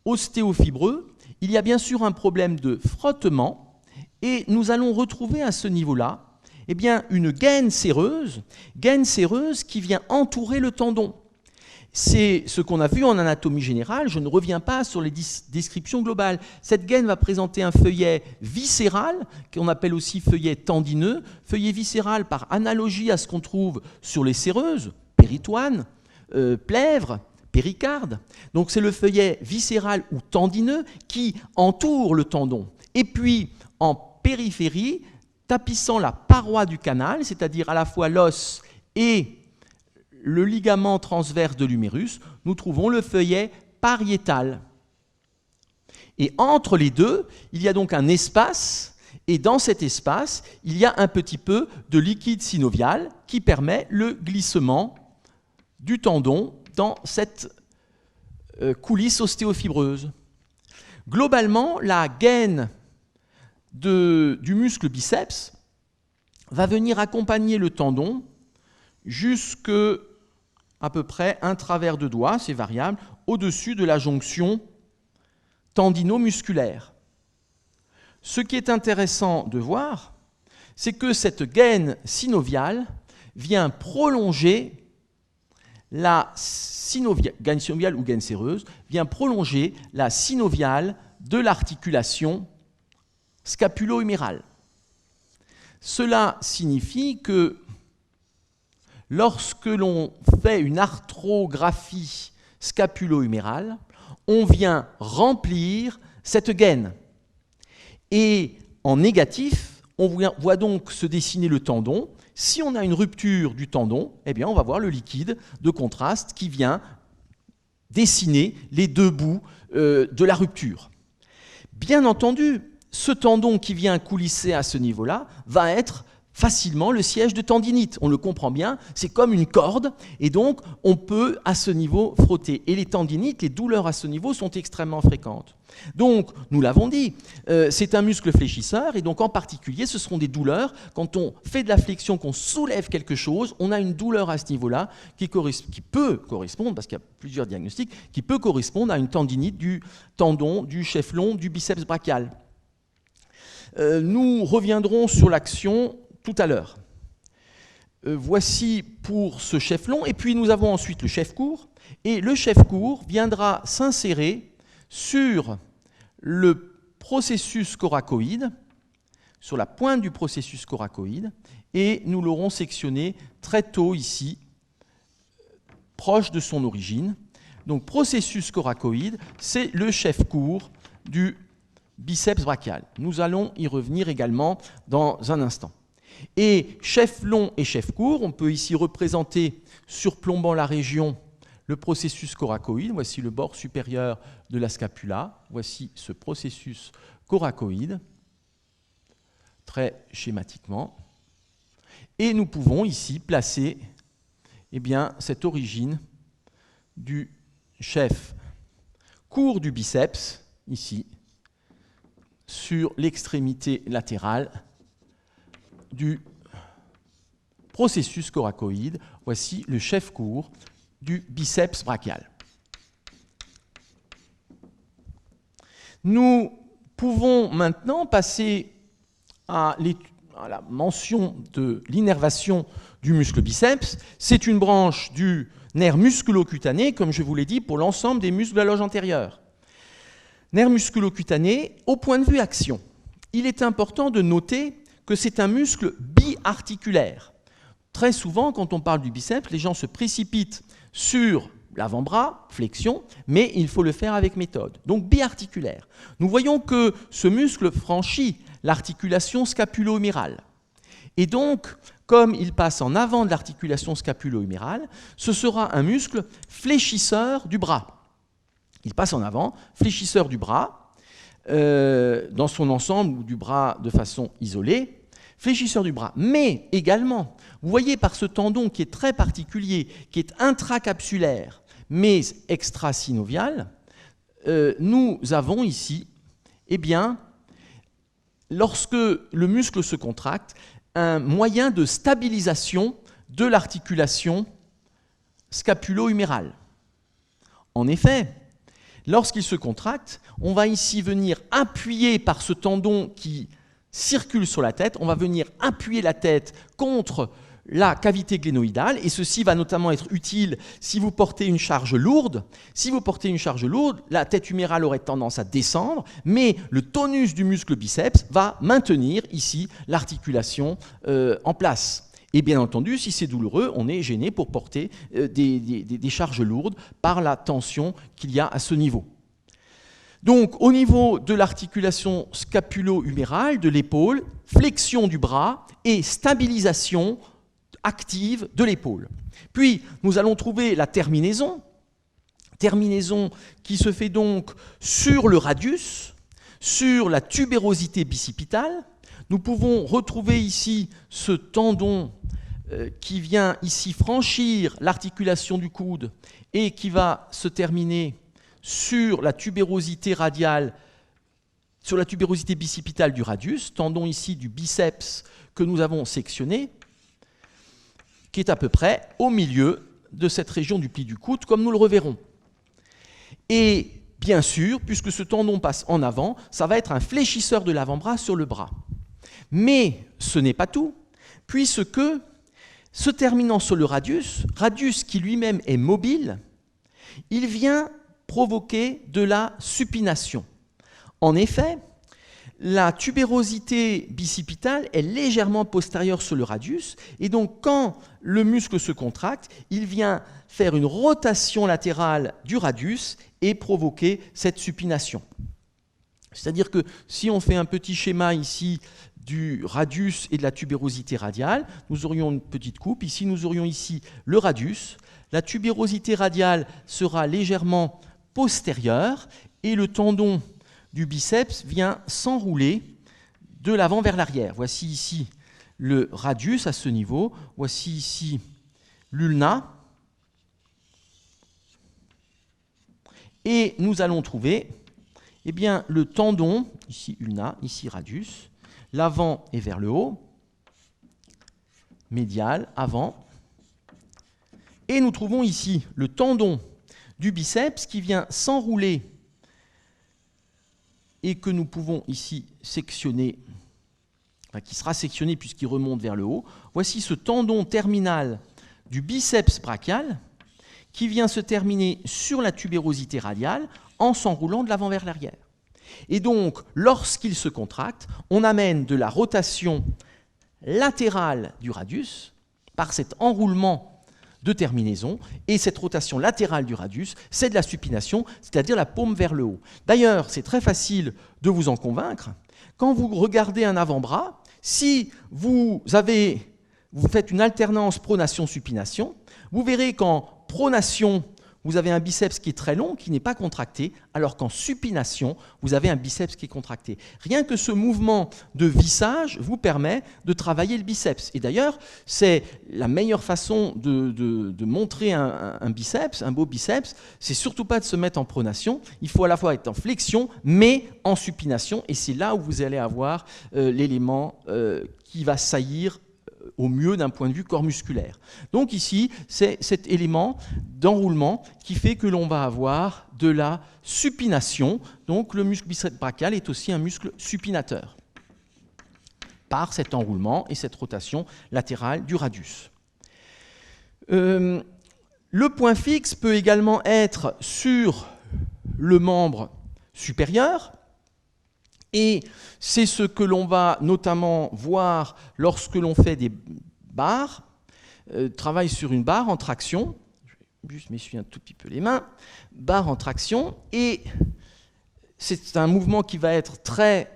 ostéofibreux, il y a bien sûr un problème de frottement et nous allons retrouver à ce niveau-là eh bien, une gaine séreuse qui vient entourer le tendon. C'est ce qu'on a vu en anatomie générale, je ne reviens pas sur les descriptions globales. Cette gaine va présenter un feuillet viscéral, qu'on appelle aussi feuillet tendineux, feuillet viscéral par analogie à ce qu'on trouve sur les séreuses, péritoine, plèvre, péricarde. Donc c'est le feuillet viscéral ou tendineux qui entoure le tendon. Et puis en périphérie, tapissant la paroi du canal, c'est-à-dire à la fois l'os et le ligament transverse de l'humérus, nous trouvons le feuillet pariétal. Et entre les deux, il y a donc un espace, et dans cet espace, il y a un petit peu de liquide synovial qui permet le glissement du tendon dans cette coulisse ostéofibreuse. Globalement, la gaine du muscle biceps va venir accompagner le tendon jusque à peu près un travers de doigt, c'est variable, au-dessus de la jonction tendino-musculaire. Ce qui est intéressant de voir, c'est que cette gaine synoviale vient prolonger la gaine synoviale ou gaine séreuse, vient prolonger la synoviale de l'articulation scapulo-humérale. Cela signifie que lorsque l'on fait une arthrographie scapulo-humérale, on vient remplir cette gaine. Et en négatif, on voit donc se dessiner le tendon. Si on a une rupture du tendon, eh bien on va voir le liquide de contraste qui vient dessiner les deux bouts de la rupture. Bien entendu, ce tendon qui vient coulisser à ce niveau-là va être facilement le siège de tendinite. On le comprend bien, c'est comme une corde, et donc on peut à ce niveau frotter. Et les tendinites, les douleurs à ce niveau sont extrêmement fréquentes. Donc, nous l'avons dit, c'est un muscle fléchisseur, et donc en particulier, ce seront des douleurs. Quand on fait de la flexion, qu'on soulève quelque chose, on a une douleur à ce niveau-là qui peut correspondre, parce qu'il y a plusieurs diagnostics, qui peut correspondre à une tendinite du tendon, du cheflon, du biceps brachial. Nous reviendrons sur l'action tout à l'heure. Voici pour ce cheflon, et puis nous avons ensuite le chef-court, et le chef-court viendra s'insérer sur le processus coracoïde, sur la pointe du processus coracoïde, et nous l'aurons sectionné très tôt ici, proche de son origine. Donc processus coracoïde, c'est le chef-court du biceps brachial. Nous allons y revenir également dans un instant. Et chef long et chef court, on peut ici représenter, surplombant la région, le processus coracoïde. Voici le bord supérieur de la scapula. Voici ce processus coracoïde, très schématiquement. Et nous pouvons ici placer eh bien, cette origine du chef court du biceps, ici, sur l'extrémité latérale du processus coracoïde. Voici le chef court du biceps brachial. Nous pouvons maintenant passer à la mention de l'innervation du muscle biceps. C'est une branche du nerf musculo-cutané, comme je vous l'ai dit, pour l'ensemble des muscles de la loge antérieure. Nerf musculo-cutané, au point de vue action, il est important de noter que c'est un muscle biarticulaire. Très souvent, quand on parle du biceps, les gens se précipitent sur l'avant-bras, flexion, mais il faut le faire avec méthode. Donc biarticulaire. Nous voyons que ce muscle franchit l'articulation scapulo-humérale. Et donc, comme il passe en avant de l'articulation scapulo-humérale, ce sera un muscle fléchisseur du bras. Il passe en avant, fléchisseur du bras, dans son ensemble, ou du bras de façon isolée, fléchisseur du bras. Mais également, vous voyez par ce tendon qui est très particulier, qui est intracapsulaire, mais extrasynovial, nous avons ici, eh bien, lorsque le muscle se contracte, un moyen de stabilisation de l'articulation scapulo-humérale. En effet, lorsqu'il se contracte, on va ici venir appuyer par ce tendon qui circule sur la tête, on va venir appuyer la tête contre la cavité glénoïdale, et ceci va notamment être utile si vous portez une charge lourde. Si vous portez une charge lourde, la tête humérale aurait tendance à descendre, mais le tonus du muscle biceps va maintenir ici l'articulation en place. Et bien entendu, si c'est douloureux, on est gêné pour porter des charges lourdes par la tension qu'il y a à ce niveau. Donc, au niveau de l'articulation scapulo-humérale de l'épaule, flexion du bras et stabilisation active de l'épaule. Puis, nous allons trouver la terminaison qui se fait donc sur le radius, sur la tubérosité bicipitale. Nous pouvons retrouver ici ce tendon qui vient ici franchir l'articulation du coude et qui va se terminer sur la tubérosité radiale, sur la tubérosité bicipitale du radius, tendon ici du biceps que nous avons sectionné, qui est à peu près au milieu de cette région du pli du coude, comme nous le reverrons. Et bien sûr, puisque ce tendon passe en avant, ça va être un fléchisseur de l'avant-bras sur le bras. Mais ce n'est pas tout, puisque, se terminant sur le radius qui lui-même est mobile, il vient provoquer de la supination. En effet, la tubérosité bicipitale est légèrement postérieure sur le radius, et donc quand le muscle se contracte, il vient faire une rotation latérale du radius et provoquer cette supination. C'est-à-dire que si on fait un petit schéma ici du radius et de la tubérosité radiale, nous aurions une petite coupe. Ici, nous aurions ici le radius. La tubérosité radiale sera légèrement postérieure et le tendon du biceps vient s'enrouler de l'avant vers l'arrière. Voici ici le radius à ce niveau. Voici ici l'ulna. Et nous allons trouver eh bien, le tendon, ici ulna, ici radius. L'avant est vers le haut, médial, avant. Et nous trouvons ici le tendon du biceps qui vient s'enrouler et que nous pouvons ici sectionner, enfin, qui sera sectionné puisqu'il remonte vers le haut. Voici ce tendon terminal du biceps brachial qui vient se terminer sur la tubérosité radiale en s'enroulant de l'avant vers l'arrière. Et donc, lorsqu'il se contracte, on amène de la rotation latérale du radius par cet enroulement de terminaison, et cette rotation latérale du radius, c'est de la supination, c'est-à-dire la paume vers le haut. D'ailleurs, c'est très facile de vous en convaincre. Quand vous regardez un avant-bras, si vous faites une alternance pronation-supination, vous verrez qu'en pronation, vous avez un biceps qui est très long, qui n'est pas contracté, alors qu'en supination, vous avez un biceps qui est contracté. Rien que ce mouvement de vissage vous permet de travailler le biceps. Et d'ailleurs, c'est la meilleure façon de montrer un biceps, un beau biceps, c'est surtout pas de se mettre en pronation, il faut à la fois être en flexion, mais en supination, et c'est là où vous allez avoir l'élément qui va saillir au mieux d'un point de vue corps musculaire. Donc ici, c'est cet élément d'enroulement qui fait que l'on va avoir de la supination. Donc le muscle biceps brachial est aussi un muscle supinateur. par cet enroulement et cette rotation latérale du radius. Le point fixe peut également être sur le membre supérieur, et c'est ce que l'on va notamment voir lorsque l'on fait des barres, travaille sur une barre en traction, je vais juste m'essuyer un tout petit peu les mains, barre en traction, et c'est un mouvement qui va être très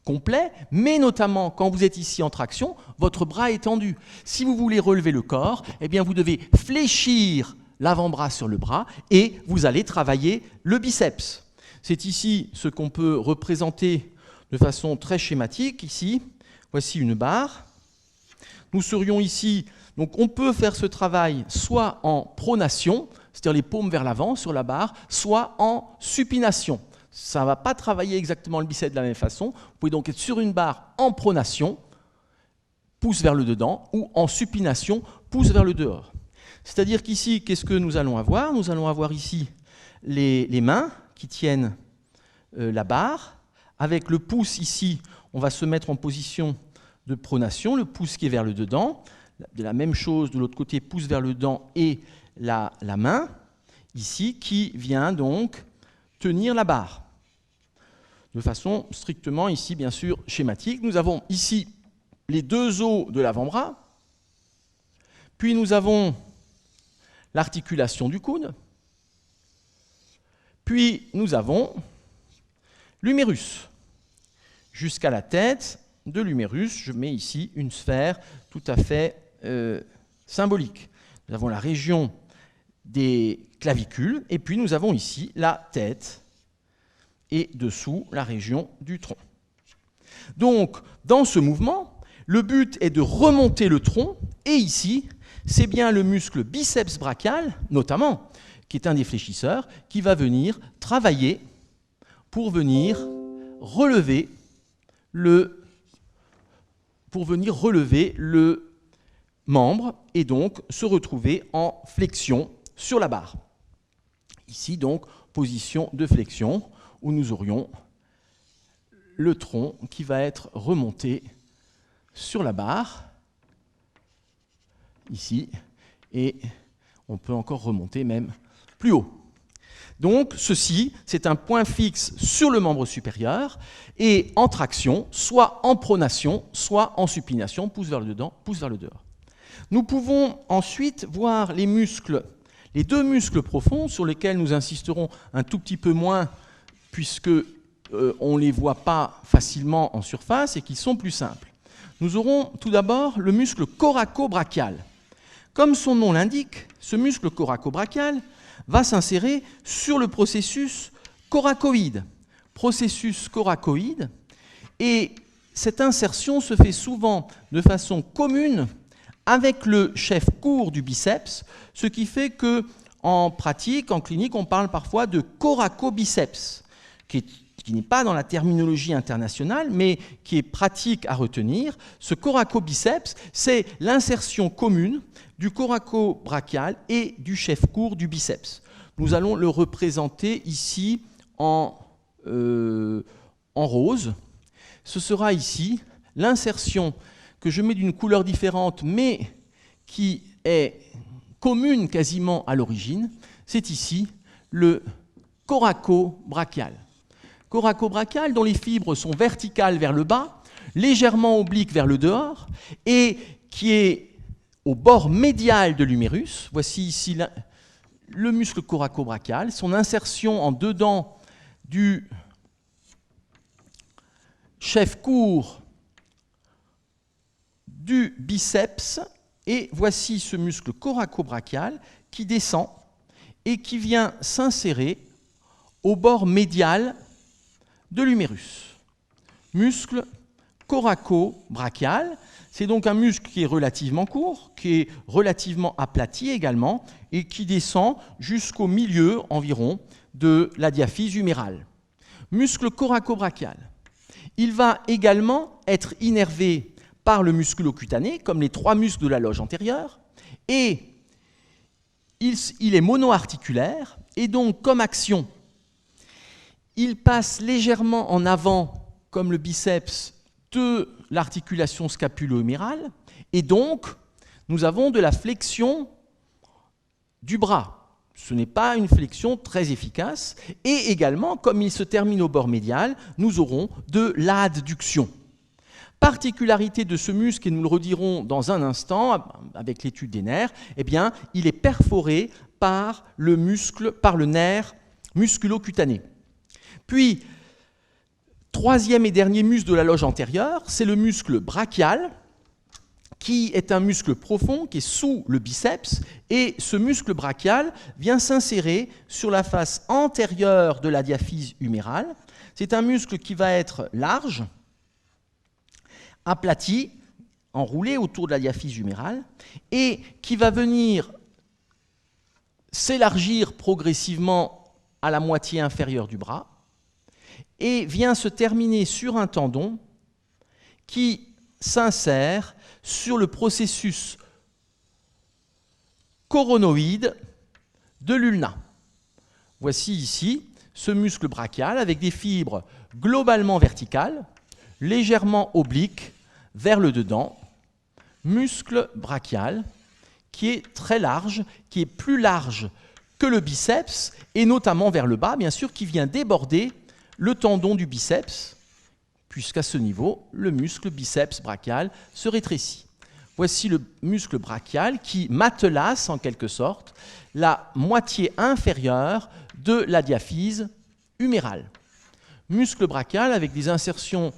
complet, mais notamment quand vous êtes ici en traction, votre bras est tendu. Si vous voulez relever le corps, eh bien vous devez fléchir l'avant-bras sur le bras et vous allez travailler le biceps. C'est ici ce qu'on peut représenter de façon très schématique. Ici, voici une barre. Nous serions ici, donc on peut faire ce travail soit en pronation, c'est-à-dire les paumes vers l'avant sur la barre, soit en supination. Ça ne va pas travailler exactement le biceps de la même façon. Vous pouvez donc être sur une barre en pronation, pouce vers le dedans, ou en supination, pouce vers le dehors. C'est-à-dire qu'ici, qu'est-ce que nous allons avoir? Nous allons avoir ici les mains qui tiennent la barre. Avec le pouce ici, on va se mettre en position de pronation, le pouce qui est vers le dedans. De la même chose de l'autre côté, pouce vers le dedans et la main, ici, qui vient donc tenir la barre. De façon strictement, ici, bien sûr, schématique. Nous avons ici les deux os de l'avant-bras, puis nous avons l'articulation du coude, puis nous avons l'humérus. Jusqu'à la tête de l'humérus, je mets ici une sphère tout à fait symbolique. Nous avons la région des clavicules, et puis nous avons ici la tête, et dessous la région du tronc. Donc, dans ce mouvement, le but est de remonter le tronc, et ici, c'est bien le muscle biceps brachial, notamment, qui est un des fléchisseurs, qui va venir travailler pour venir relever le membre, et donc se retrouver en flexion sur la barre. Ici, donc, position de flexion, où nous aurions le tronc qui va être remonté sur la barre, ici, et on peut encore remonter même plus haut. Donc ceci, c'est un point fixe sur le membre supérieur, et en traction, soit en pronation, soit en supination, pouce vers le dedans, pouce vers le dehors. Nous pouvons ensuite voir les muscles, les deux muscles profonds sur lesquels nous insisterons un tout petit peu moins, puisque on ne les voit pas facilement en surface et qu'ils sont plus simples. Nous aurons tout d'abord le muscle coraco-brachial. Comme son nom l'indique, ce muscle coraco-brachial va s'insérer sur le processus coracoïde. Processus coracoïde, et cette insertion se fait souvent de façon commune avec le chef court du biceps, ce qui fait qu'en pratique, en clinique, on parle parfois de coracobiceps, qui n'est pas dans la terminologie internationale, mais qui est pratique à retenir. Ce coracobiceps, c'est l'insertion commune du coraco-brachial et du chef court du biceps. Nous allons le représenter ici en rose. Ce sera ici l'insertion que je mets d'une couleur différente, mais qui est commune quasiment à l'origine. C'est ici le coraco-brachial. Coraco-brachial dont les fibres sont verticales vers le bas, légèrement obliques vers le dehors, et qui est au bord médial de l'humérus. Voici ici le muscle coraco-brachial, son insertion en dedans du chef court du biceps, et voici ce muscle coraco-brachial qui descend et qui vient s'insérer au bord médial de l'humérus. Muscle coraco-brachial, c'est donc un muscle qui est relativement court, qui est relativement aplati également, et qui descend jusqu'au milieu environ de la diaphyse humérale. Muscle coraco-brachial. Il va également être innervé par le musculo-cutané, comme les trois muscles de la loge antérieure, et il est monoarticulaire, et donc comme action, il passe légèrement en avant, comme le biceps, de l'articulation scapulo-humérale, et donc nous avons de la flexion du bras. Ce n'est pas une flexion très efficace. Et également, comme il se termine au bord médial, nous aurons de l'adduction. Particularité de ce muscle, et nous le redirons dans un instant avec l'étude des nerfs, eh bien, il est perforé par le nerf musculo-cutané. Puis, troisième et dernier muscle de la loge antérieure, c'est le muscle brachial, qui est un muscle profond, qui est sous le biceps, et ce muscle brachial vient s'insérer sur la face antérieure de la diaphyse humérale. C'est un muscle qui va être large, aplati, enroulé autour de la diaphyse humérale, et qui va venir s'élargir progressivement à la moitié inférieure du bras, et vient se terminer sur un tendon qui s'insère sur le processus coronoïde de l'ulna. Voici ici ce muscle brachial avec des fibres globalement verticales, légèrement obliques vers le dedans, muscle brachial qui est très large, qui est plus large que le biceps, et notamment vers le bas, bien sûr, qui vient déborder le tendon du biceps, puisqu'à ce niveau, le muscle biceps brachial se rétrécit. Voici le muscle brachial qui matelasse, en quelque sorte, la moitié inférieure de la diaphyse humérale. Muscle brachial avec des insertions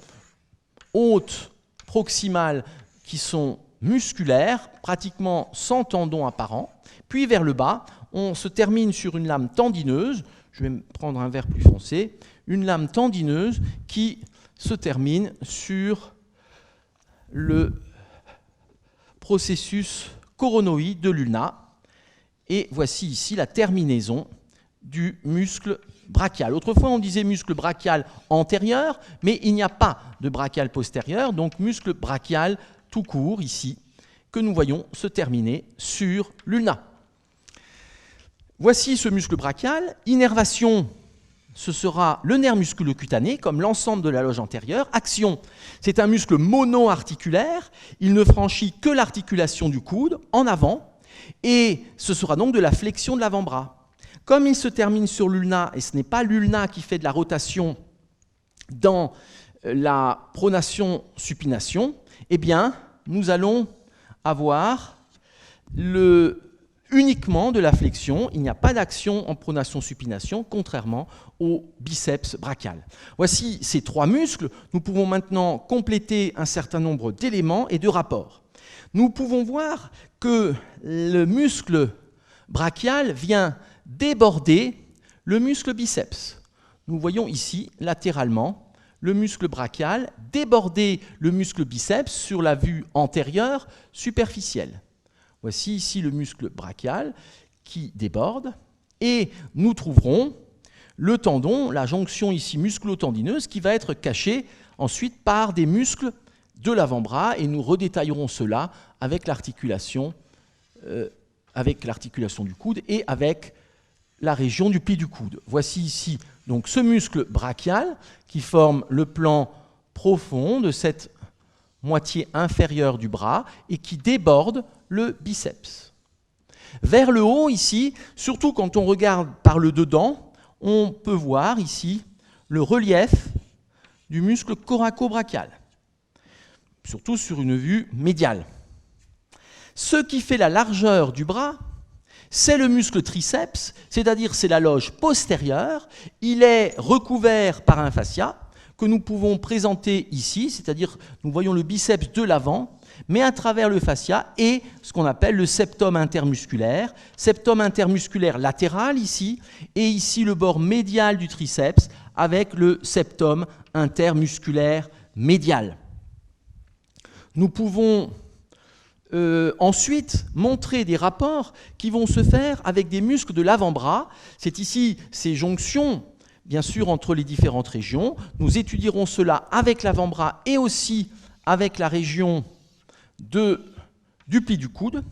hautes proximales qui sont musculaires, pratiquement sans tendon apparent. Puis vers le bas, on se termine sur une lame tendineuse. Je vais prendre un verre plus foncé. Une lame tendineuse qui se termine sur le processus coronoïde de l'ulna. Et voici ici la terminaison du muscle brachial. Autrefois, on disait muscle brachial antérieur, mais il n'y a pas de brachial postérieur, donc muscle brachial tout court, ici, que nous voyons se terminer sur l'ulna. Voici ce muscle brachial. Innervation, ce sera le nerf musculo-cutané, comme l'ensemble de la loge antérieure. Action, c'est un muscle monoarticulaire. Il ne franchit que l'articulation du coude en avant, et ce sera donc de la flexion de l'avant-bras. Comme il se termine sur l'ulna, et ce n'est pas l'ulna qui fait de la rotation dans la pronation-supination, eh bien, nous allons avoir uniquement de la flexion. Il n'y a pas d'action en pronation-supination, contrairement au biceps brachial. Voici ces trois muscles. Nous pouvons maintenant compléter un certain nombre d'éléments et de rapports. Nous pouvons voir que le muscle brachial vient déborder le muscle biceps. Nous voyons ici, latéralement, le muscle brachial déborder le muscle biceps sur la vue antérieure superficielle. Voici ici le muscle brachial qui déborde, et nous trouverons le tendon, la jonction ici musculo-tendineuse, qui va être cachée ensuite par des muscles de l'avant-bras, et nous redétaillerons cela avec l'articulation du coude et avec la région du pli du coude. Voici ici donc ce muscle brachial qui forme le plan profond de cette moitié inférieure du bras et qui déborde le biceps. Vers le haut ici, surtout quand on regarde par le dedans, on peut voir ici le relief du muscle coraco-brachial, surtout sur une vue médiale. Ce qui fait la largeur du bras, c'est le muscle triceps, c'est-à-dire c'est la loge postérieure. Il est recouvert par un fascia que nous pouvons présenter ici, c'est-à-dire nous voyons le biceps de l'avant, mais à travers le fascia et ce qu'on appelle le septum intermusculaire latéral ici, et ici le bord médial du triceps avec le septum intermusculaire médial. Nous pouvons ensuite montrer des rapports qui vont se faire avec des muscles de l'avant-bras. C'est ici ces jonctions, bien sûr, entre les différentes régions. Nous étudierons cela avec l'avant-bras et aussi avec la région du pli du coude.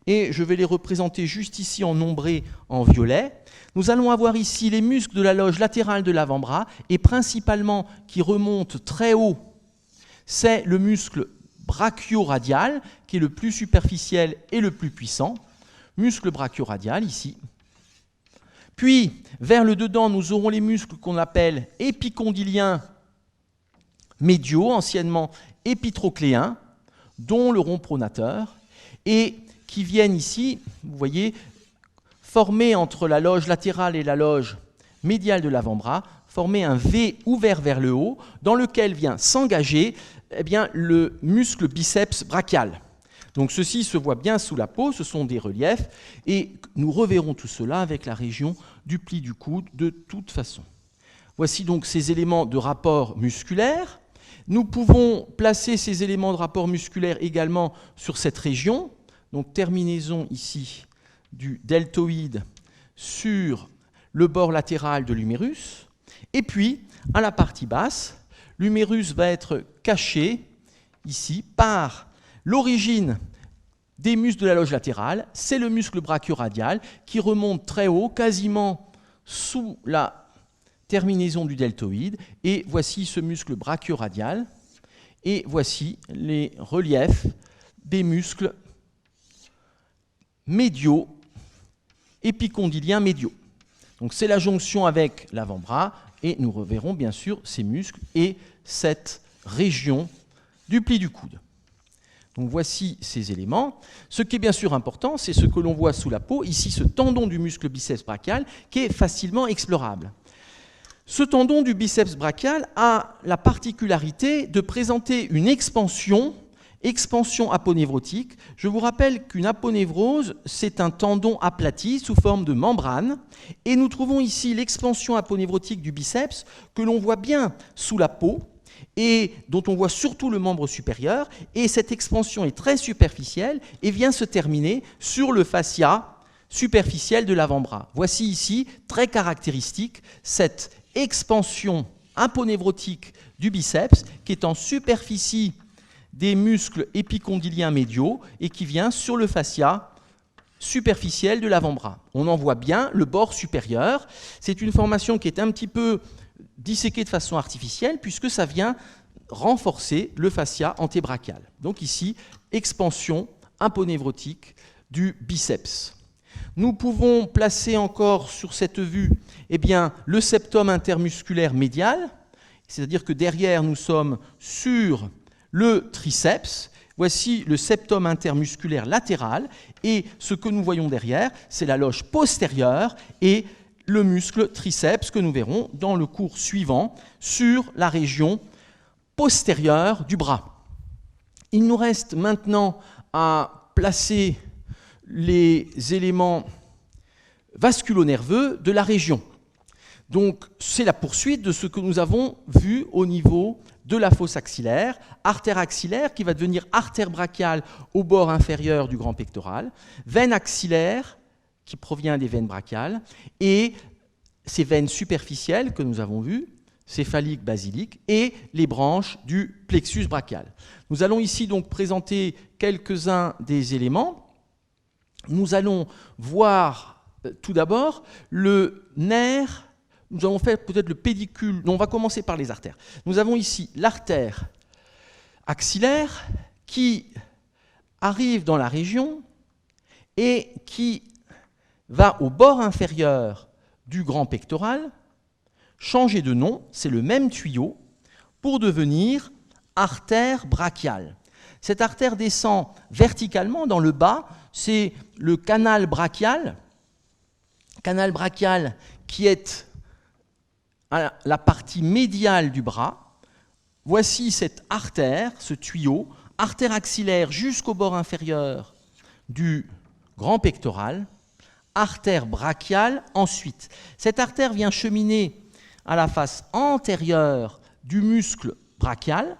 Et je vais les représenter juste ici en ombré en violet. Nous allons avoir ici les muscles de la loge latérale de l'avant-bras et principalement qui remontent très haut. c'est le muscle brachioradial, qui est le plus superficiel et le plus puissant. Muscle brachioradial, ici. Puis, vers le dedans, nous aurons les muscles qu'on appelle épicondyliens médiaux, anciennement épitrocléens, dont le rond pronateur, et qui viennent ici, vous voyez, former entre la loge latérale et la loge médiale de l'avant-bras, former un V ouvert vers le haut, dans lequel vient s'engager le muscle biceps brachial. Donc ceci se voit bien sous la peau, ce sont des reliefs, et nous reverrons tout cela avec la région du pli du coude de toute façon. Voici donc ces éléments de rapport musculaire. Nous pouvons placer ces éléments de rapport musculaire également sur cette région, donc terminaison ici du deltoïde sur le bord latéral de l'humérus, et puis à la partie basse, l'humérus va être caché ici par l'origine des muscles de la loge latérale, c'est le muscle brachioradial qui remonte très haut, quasiment sous la terminaison du deltoïde. Et voici ce muscle brachioradial. Et voici les reliefs des muscles médiaux, épicondyliens médiaux. Donc c'est la jonction avec l'avant-bras et nous reverrons bien sûr ces muscles et cette région du pli du coude. Donc voici ces éléments. Ce qui est bien sûr important, c'est ce que l'on voit sous la peau, ici ce tendon du muscle biceps brachial qui est facilement explorable. Ce tendon du biceps brachial a la particularité de présenter une expansion aponévrotique. Je vous rappelle qu'une aponévrose, c'est un tendon aplati sous forme de membrane, et nous trouvons ici l'expansion aponévrotique du biceps que l'on voit bien sous la peau, et dont on voit surtout le membre supérieur, et cette expansion est très superficielle et vient se terminer sur le fascia superficiel de l'avant-bras. Voici ici, très caractéristique, cette expansion aponévrotique du biceps qui est en superficie des muscles épicondyliens médiaux et qui vient sur le fascia superficiel de l'avant-bras. On en voit bien le bord supérieur. C'est une formation qui est un petit peu disséquée de façon artificielle puisque ça vient renforcer le fascia antébrachial. Donc ici, expansion aponévrotique du biceps. Nous pouvons placer encore sur cette vue le septum intermusculaire médial, c'est-à-dire que derrière nous sommes sur le triceps. Voici le septum intermusculaire latéral et ce que nous voyons derrière, c'est la loge postérieure et le muscle triceps que nous verrons dans le cours suivant sur la région postérieure du bras. Il nous reste maintenant à placer les éléments vasculonerveux de la région. Donc c'est la poursuite de ce que nous avons vu au niveau de la fosse axillaire, artère axillaire qui va devenir artère brachiale au bord inférieur du grand pectoral, veine axillaire qui provient des veines brachiales, et ces veines superficielles que nous avons vues, céphalique, basilique, et les branches du plexus brachial. Nous allons ici donc présenter quelques-uns des éléments. Nous allons voir tout d'abord le nerf. Nous allons faire peut-être le pédicule. Non, on va commencer par les artères. Nous avons ici l'artère axillaire qui arrive dans la région et qui va au bord inférieur du grand pectoral, changer de nom, c'est le même tuyau, pour devenir artère brachiale. Cette artère descend verticalement dans le bas, c'est le canal brachial qui est à la partie médiale du bras. Voici cette artère, ce tuyau, artère axillaire jusqu'au bord inférieur du grand pectoral, artère brachiale ensuite. Cette artère vient cheminer à la face antérieure du muscle brachial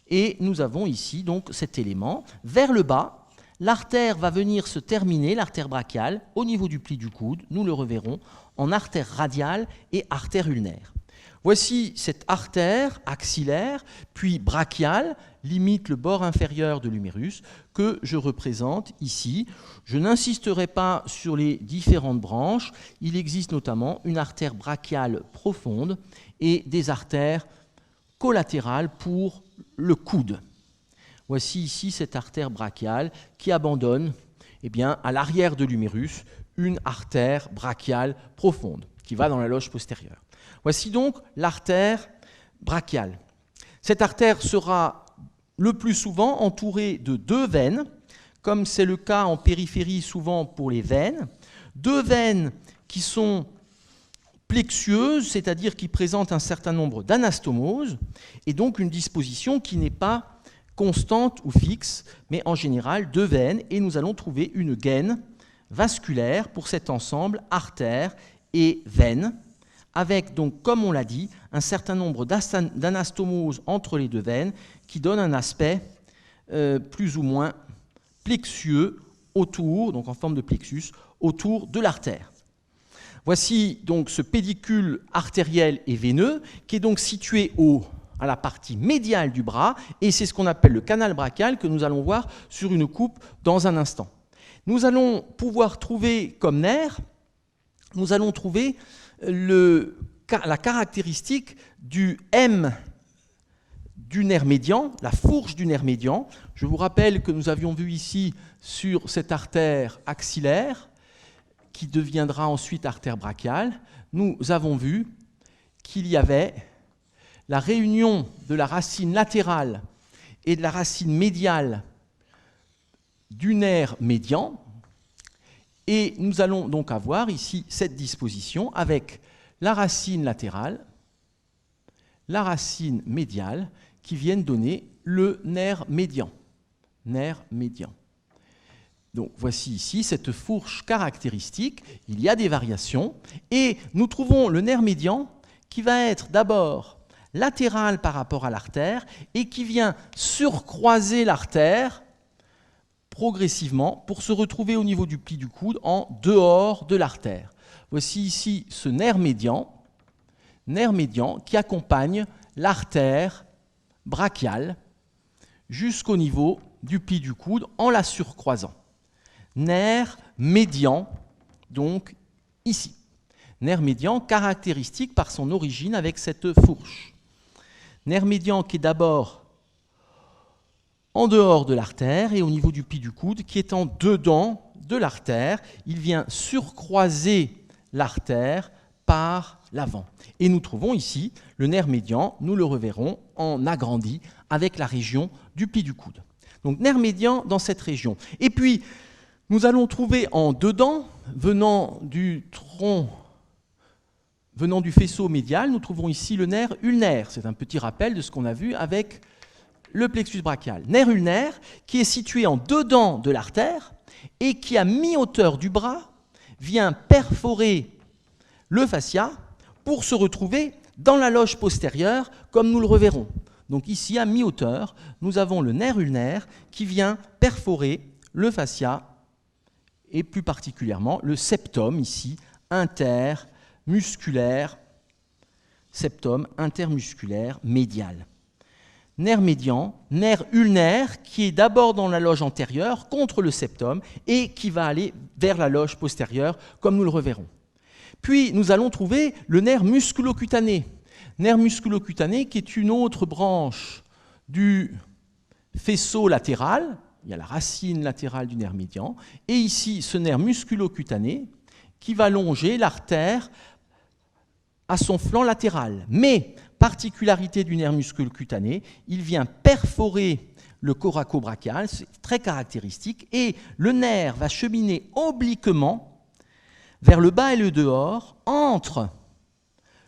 et nous avons ici donc cet élément. Vers le bas, l'artère va venir se terminer, l'artère brachiale, au niveau du pli du coude, nous le reverrons, en artère radiale et artère ulnaire. Voici cette artère axillaire, puis brachiale, limite le bord inférieur de l'humérus, que je représente ici. Je n'insisterai pas sur les différentes branches. Il existe notamment une artère brachiale profonde et des artères collatérale pour le coude. Voici ici cette artère brachiale qui abandonne eh bien, à l'arrière de l'humérus une artère brachiale profonde qui va dans la loge postérieure. Voici donc l'artère brachiale. Cette artère sera le plus souvent entourée de deux veines, comme c'est le cas en périphérie souvent pour les veines. Deux veines qui sont plexueuses, c'est-à-dire qui présentent un certain nombre d'anastomoses, et donc une disposition qui n'est pas constante ou fixe, mais en général deux veines, et nous allons trouver une gaine vasculaire pour cet ensemble artère et veine, avec donc, comme on l'a dit, un certain nombre d'anastomoses entre les deux veines qui donnent un aspect plus ou moins plexueux autour, donc en forme de plexus, autour de l'artère. Voici donc ce pédicule artériel et veineux qui est donc situé à la partie médiale du bras, et c'est ce qu'on appelle le canal brachial que nous allons voir sur une coupe dans un instant. Nous allons pouvoir trouver comme nerf, nous allons trouver la caractéristique du M du nerf médian, la fourche du nerf médian. Je vous rappelle que nous avions vu ici sur cette artère axillaire, qui deviendra ensuite artère brachiale, nous avons vu qu'il y avait la réunion de la racine latérale et de la racine médiale du nerf médian, et nous allons donc avoir ici cette disposition avec la racine latérale, la racine médiale, qui viennent donner le nerf médian. Nerf médian. Donc voici ici cette fourche caractéristique, il y a des variations, et nous trouvons le nerf médian qui va être d'abord latéral par rapport à l'artère et qui vient surcroiser l'artère progressivement pour se retrouver au niveau du pli du coude en dehors de l'artère. Voici ici ce nerf médian qui accompagne l'artère brachiale jusqu'au niveau du pli du coude en la surcroisant. Nerf médian, donc ici. Nerf médian caractéristique par son origine avec cette fourche. Nerf médian qui est d'abord en dehors de l'artère et au niveau du pli du coude, qui est en dedans de l'artère. Il vient surcroiser l'artère par l'avant. Et nous trouvons ici le nerf médian, nous le reverrons en agrandi avec la région du pli du coude. Donc nerf médian dans cette région. Et puis, nous allons trouver en dedans, venant du tronc, venant du faisceau médial, nous trouvons ici le nerf ulnaire. C'est un petit rappel de ce qu'on a vu avec le plexus brachial. Nerf ulnaire qui est situé en dedans de l'artère et qui, à mi-hauteur du bras, vient perforer le fascia pour se retrouver dans la loge postérieure, comme nous le reverrons. Donc ici, à mi-hauteur, nous avons le nerf ulnaire qui vient perforer le fascia et plus particulièrement le septum, ici, intermusculaire, septum intermusculaire médial. Nerf médian, nerf ulnaire, qui est d'abord dans la loge antérieure, contre le septum, et qui va aller vers la loge postérieure, comme nous le reverrons. Puis, nous allons trouver le nerf musculocutané. Nerf musculocutané, qui est une autre branche du faisceau latéral. Il y a la racine latérale du nerf médian, et ici ce nerf musculocutané qui va longer l'artère à son flanc latéral. Mais, particularité du nerf musculocutané, il vient perforer le coracobrachial, c'est très caractéristique, et le nerf va cheminer obliquement vers le bas et le dehors entre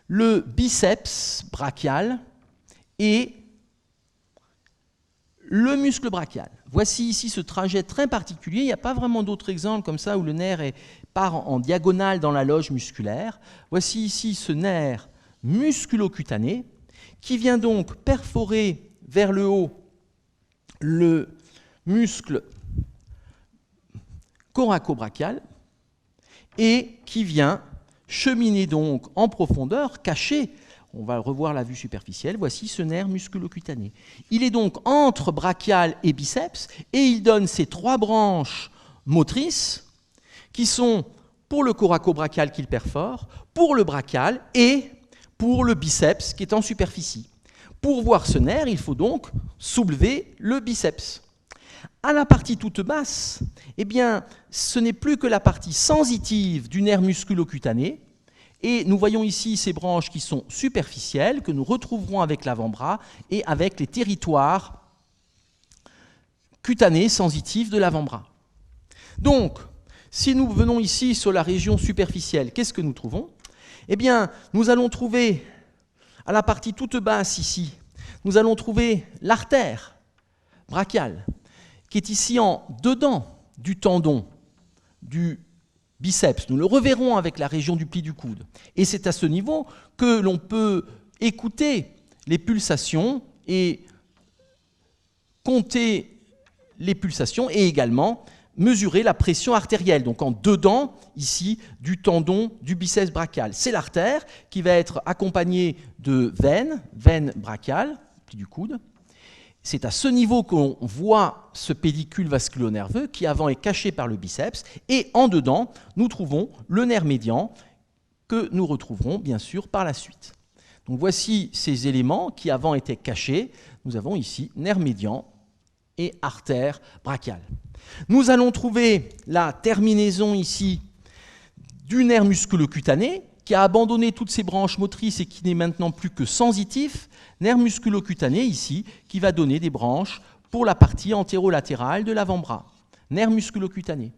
le biceps brachial et le muscle brachial. Voici ici ce trajet très particulier. Il n'y a pas vraiment d'autres exemples comme ça où le nerf part en diagonale dans la loge musculaire. Voici ici ce nerf musculocutané qui vient donc perforer vers le haut le muscle coracobrachial et qui vient cheminer donc en profondeur, caché. On va revoir la vue superficielle. Voici ce nerf musculocutané. Il est donc entre brachial et biceps et il donne ces trois branches motrices qui sont pour le coracobrachial qu'il perfore, pour le brachial et pour le biceps qui est en superficie. Pour voir ce nerf, il faut donc soulever le biceps. À la partie toute basse, eh bien, ce n'est plus que la partie sensitive du nerf musculo-cutané. Et nous voyons ici ces branches qui sont superficielles, que nous retrouverons avec l'avant-bras et avec les territoires cutanés sensitifs de l'avant-bras. Donc, si nous venons ici sur la région superficielle, qu'est-ce que nous trouvons? Eh bien, nous allons trouver, à la partie toute basse ici, nous allons trouver l'artère brachiale, qui est ici en dedans du tendon du biceps. Nous le reverrons avec la région du pli du coude. Et c'est à ce niveau que l'on peut écouter les pulsations et compter les pulsations et également mesurer la pression artérielle, donc en dedans, ici, du tendon du biceps brachial. C'est l'artère qui va être accompagnée de veine brachiale, pli du coude. C'est à ce niveau qu'on voit ce pédicule vasculo-nerveux qui avant est caché par le biceps et en dedans, nous trouvons le nerf médian que nous retrouverons bien sûr par la suite. Donc voici ces éléments qui avant étaient cachés. Nous avons ici nerf médian et artère brachiale. Nous allons trouver la terminaison ici du nerf musculo-cutané qui a abandonné toutes ses branches motrices et qui n'est maintenant plus que sensitif, nerf musculo-cutané ici, qui va donner des branches pour la partie antérolatérale de l'avant-bras, nerf musculo-cutané.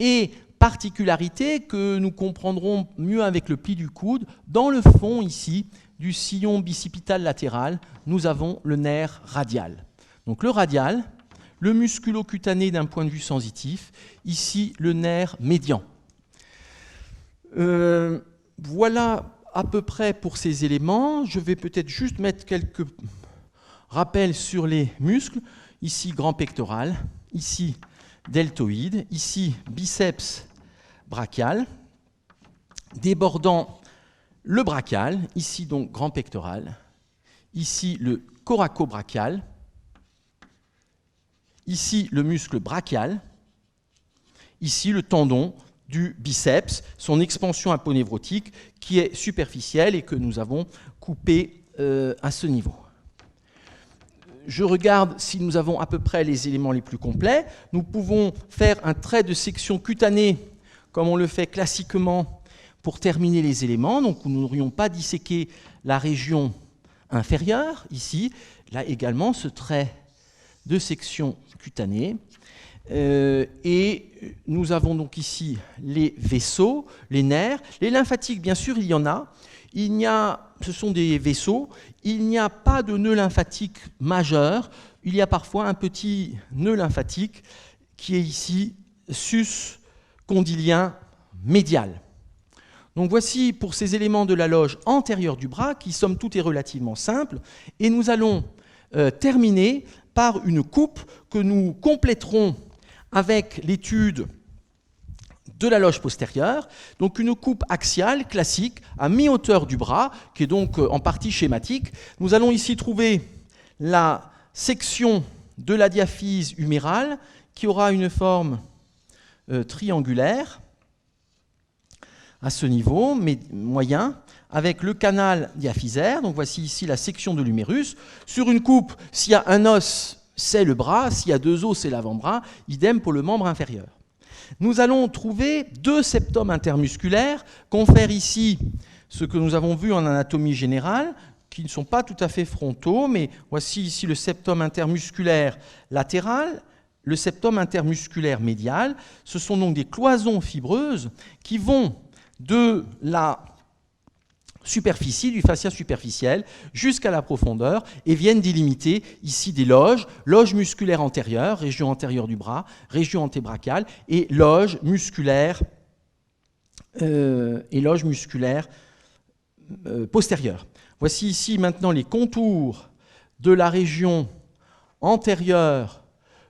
Et particularité que nous comprendrons mieux avec le pli du coude, dans le fond ici du sillon bicipital latéral, nous avons le nerf radial. Donc le radial, le musculo-cutané d'un point de vue sensitif, ici le nerf médian. Voilà à peu près pour ces éléments. Je vais peut-être juste mettre quelques rappels sur les muscles. Ici, grand pectoral. Ici, deltoïde. Ici, biceps brachial. Débordant le brachial. Ici, donc, grand pectoral. Ici, le coracobrachial. Ici, le muscle brachial. Ici, le tendon du biceps, son expansion aponévrotique qui est superficielle et que nous avons coupé à ce niveau. Je regarde si nous avons à peu près les éléments les plus complets. Nous pouvons faire un trait de section cutanée comme on le fait classiquement pour terminer les éléments. Donc nous n'aurions pas disséqué la région inférieure ici. Là également ce trait de section cutanée. Et nous avons donc ici les vaisseaux, les nerfs. Les lymphatiques, bien sûr, il y en a. Ce sont des vaisseaux. Il n'y a pas de nœud lymphatique majeur. Il y a parfois un petit nœud lymphatique qui est ici sus-condylien médial. Donc voici pour ces éléments de la loge antérieure du bras, qui somme toute est relativement simple. Et nous allons terminer par une coupe que nous compléterons avec l'étude de la loge postérieure, donc une coupe axiale classique à mi-hauteur du bras, qui est donc en partie schématique. Nous allons ici trouver la section de la diaphyse humérale qui aura une forme triangulaire à ce niveau, mais moyen, avec le canal diaphysaire. Donc voici ici la section de l'humérus. Sur une coupe, s'il y a un os, c'est le bras, s'il y a deux os, c'est l'avant-bras, idem pour le membre inférieur. Nous allons trouver deux septums intermusculaires, confèrent ici ce que nous avons vu en anatomie générale, qui ne sont pas tout à fait frontaux, mais voici ici le septum intermusculaire latéral, le septum intermusculaire médial. Ce sont donc des cloisons fibreuses qui vont de la superficie, du fascia superficiel, jusqu'à la profondeur et viennent délimiter ici des loges, loge musculaire antérieure, région antérieure du bras, région antébrachale, et loge musculaire postérieure. Voici ici maintenant les contours de la région antérieure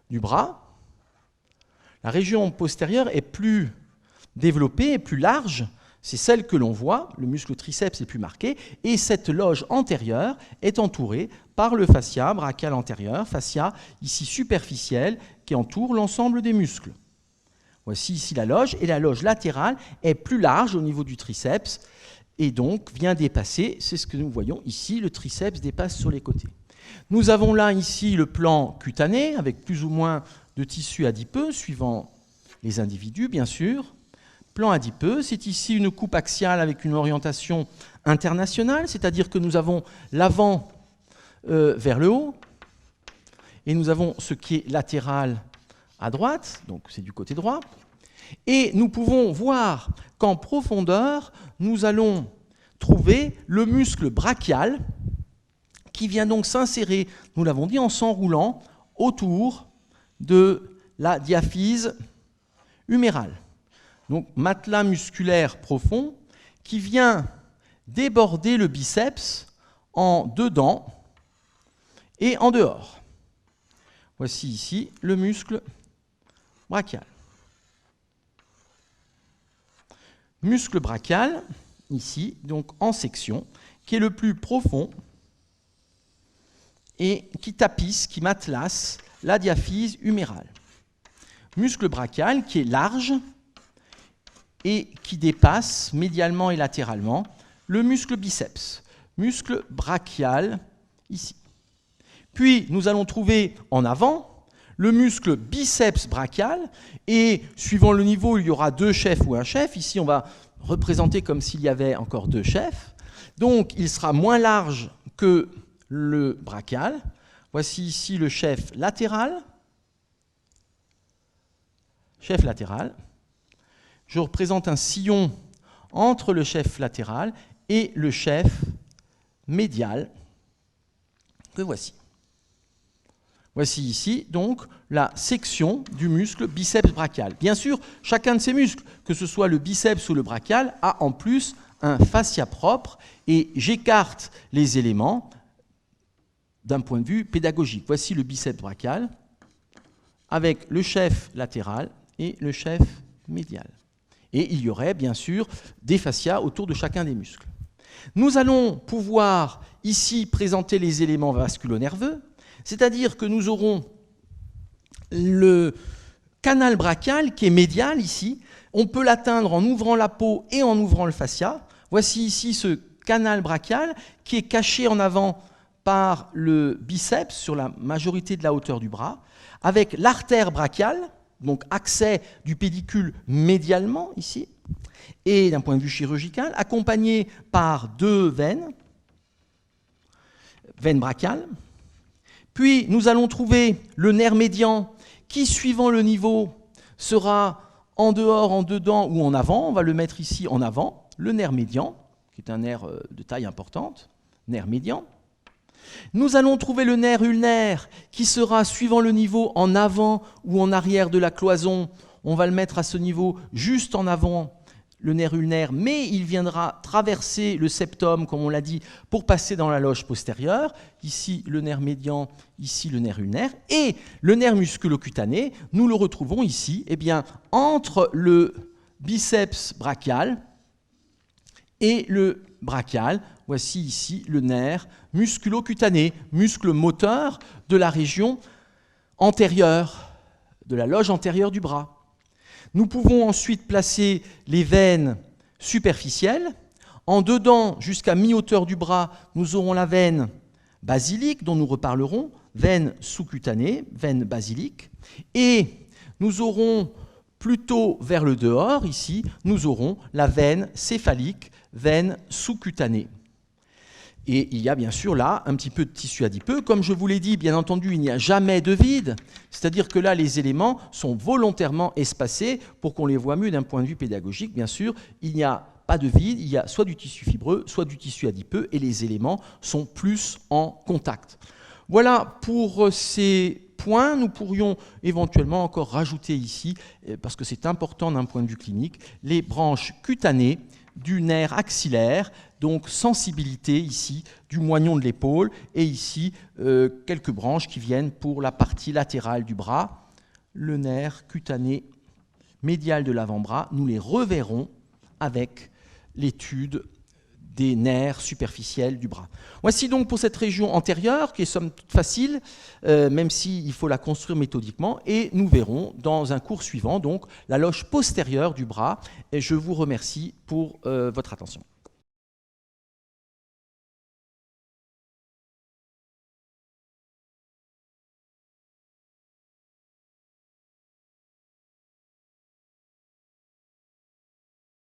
du bras. La région postérieure est plus développée et plus large. C'est celle que l'on voit, le muscle triceps est plus marqué, et cette loge antérieure est entourée par le fascia brachial antérieur, fascia ici superficiel, qui entoure l'ensemble des muscles. Voici ici la loge, et la loge latérale est plus large au niveau du triceps, et donc vient dépasser, c'est ce que nous voyons ici, le triceps dépasse sur les côtés. Nous avons là ici le plan cutané, avec plus ou moins de tissu adipeux, suivant les individus bien sûr. Plan adipeux, c'est ici une coupe axiale avec une orientation internationale, c'est-à-dire que nous avons l'avant vers le haut, et nous avons ce qui est latéral à droite, donc c'est du côté droit, et nous pouvons voir qu'en profondeur, nous allons trouver le muscle brachial qui vient donc s'insérer, nous l'avons dit, en s'enroulant autour de la diaphyse humérale. Donc matelas musculaire profond qui vient déborder le biceps en dedans et en dehors. Voici ici le muscle brachial. Muscle brachial, ici, donc en section, qui est le plus profond et qui tapisse, qui matelasse la diaphyse humérale. Muscle brachial qui est large et qui dépasse médialement et latéralement le muscle biceps. Muscle brachial ici. Puis nous allons trouver en avant le muscle biceps brachial et suivant le niveau, il y aura deux chefs ou un chef. Ici, on va représenter comme s'il y avait encore deux chefs. Donc, il sera moins large que le brachial. Voici ici le chef latéral. Chef latéral. Je représente un sillon entre le chef latéral et le chef médial que voici. Voici ici donc la section du muscle biceps brachial. Bien sûr, chacun de ces muscles, que ce soit le biceps ou le brachial, a en plus un fascia propre et j'écarte les éléments d'un point de vue pédagogique. Voici le biceps brachial avec le chef latéral et le chef médial. Et il y aurait bien sûr des fascias autour de chacun des muscles. Nous allons pouvoir ici présenter les éléments vasculo-nerveux, c'est-à-dire que nous aurons le canal brachial qui est médial ici. On peut l'atteindre en ouvrant la peau et en ouvrant le fascia. Voici ici ce canal brachial qui est caché en avant par le biceps sur la majorité de la hauteur du bras, avec l'artère brachiale, donc accès du pédicule médialement ici, et d'un point de vue chirurgical, accompagné par deux veines, veine brachiale. Puis nous allons trouver le nerf médian qui, suivant le niveau, sera en dehors, en dedans ou en avant. On va le mettre ici en avant, le nerf médian, qui est un nerf de taille importante, nerf médian. Nous allons trouver le nerf ulnaire qui sera, suivant le niveau, en avant ou en arrière de la cloison. On va le mettre à ce niveau juste en avant, le nerf ulnaire, mais il viendra traverser le septum, comme on l'a dit, pour passer dans la loge postérieure. Ici, le nerf médian, ici, le nerf ulnaire. Et le nerf musculocutané, nous le retrouvons ici, eh bien, entre le biceps brachial et le brachial. Voici ici le nerf musculocutané, muscle moteur de la région antérieure, de la loge antérieure du bras. Nous pouvons ensuite placer les veines superficielles. En dedans, jusqu'à mi-hauteur du bras, nous aurons la veine basilique, dont nous reparlerons, veine sous-cutanée, veine basilique. Et nous aurons plutôt vers le dehors, ici, nous aurons la veine céphalique, veine sous-cutanée. Et il y a bien sûr là un petit peu de tissu adipeux. Comme je vous l'ai dit, bien entendu, il n'y a jamais de vide. C'est-à-dire que là, les éléments sont volontairement espacés pour qu'on les voit mieux d'un point de vue pédagogique. Bien sûr, il n'y a pas de vide, il y a soit du tissu fibreux, soit du tissu adipeux, et les éléments sont plus en contact. Voilà pour ces points. Nous pourrions éventuellement encore rajouter ici, parce que c'est important d'un point de vue clinique, les branches cutanées du nerf axillaire, donc sensibilité ici du moignon de l'épaule, et ici quelques branches qui viennent pour la partie latérale du bras, le nerf cutané médial de l'avant-bras. Nous les reverrons avec l'étude des nerfs superficiels du bras. Voici donc pour cette région antérieure, qui est somme toute facile, même s'il faut la construire méthodiquement, et nous verrons dans un cours suivant donc la loge postérieure du bras, et je vous remercie pour votre attention.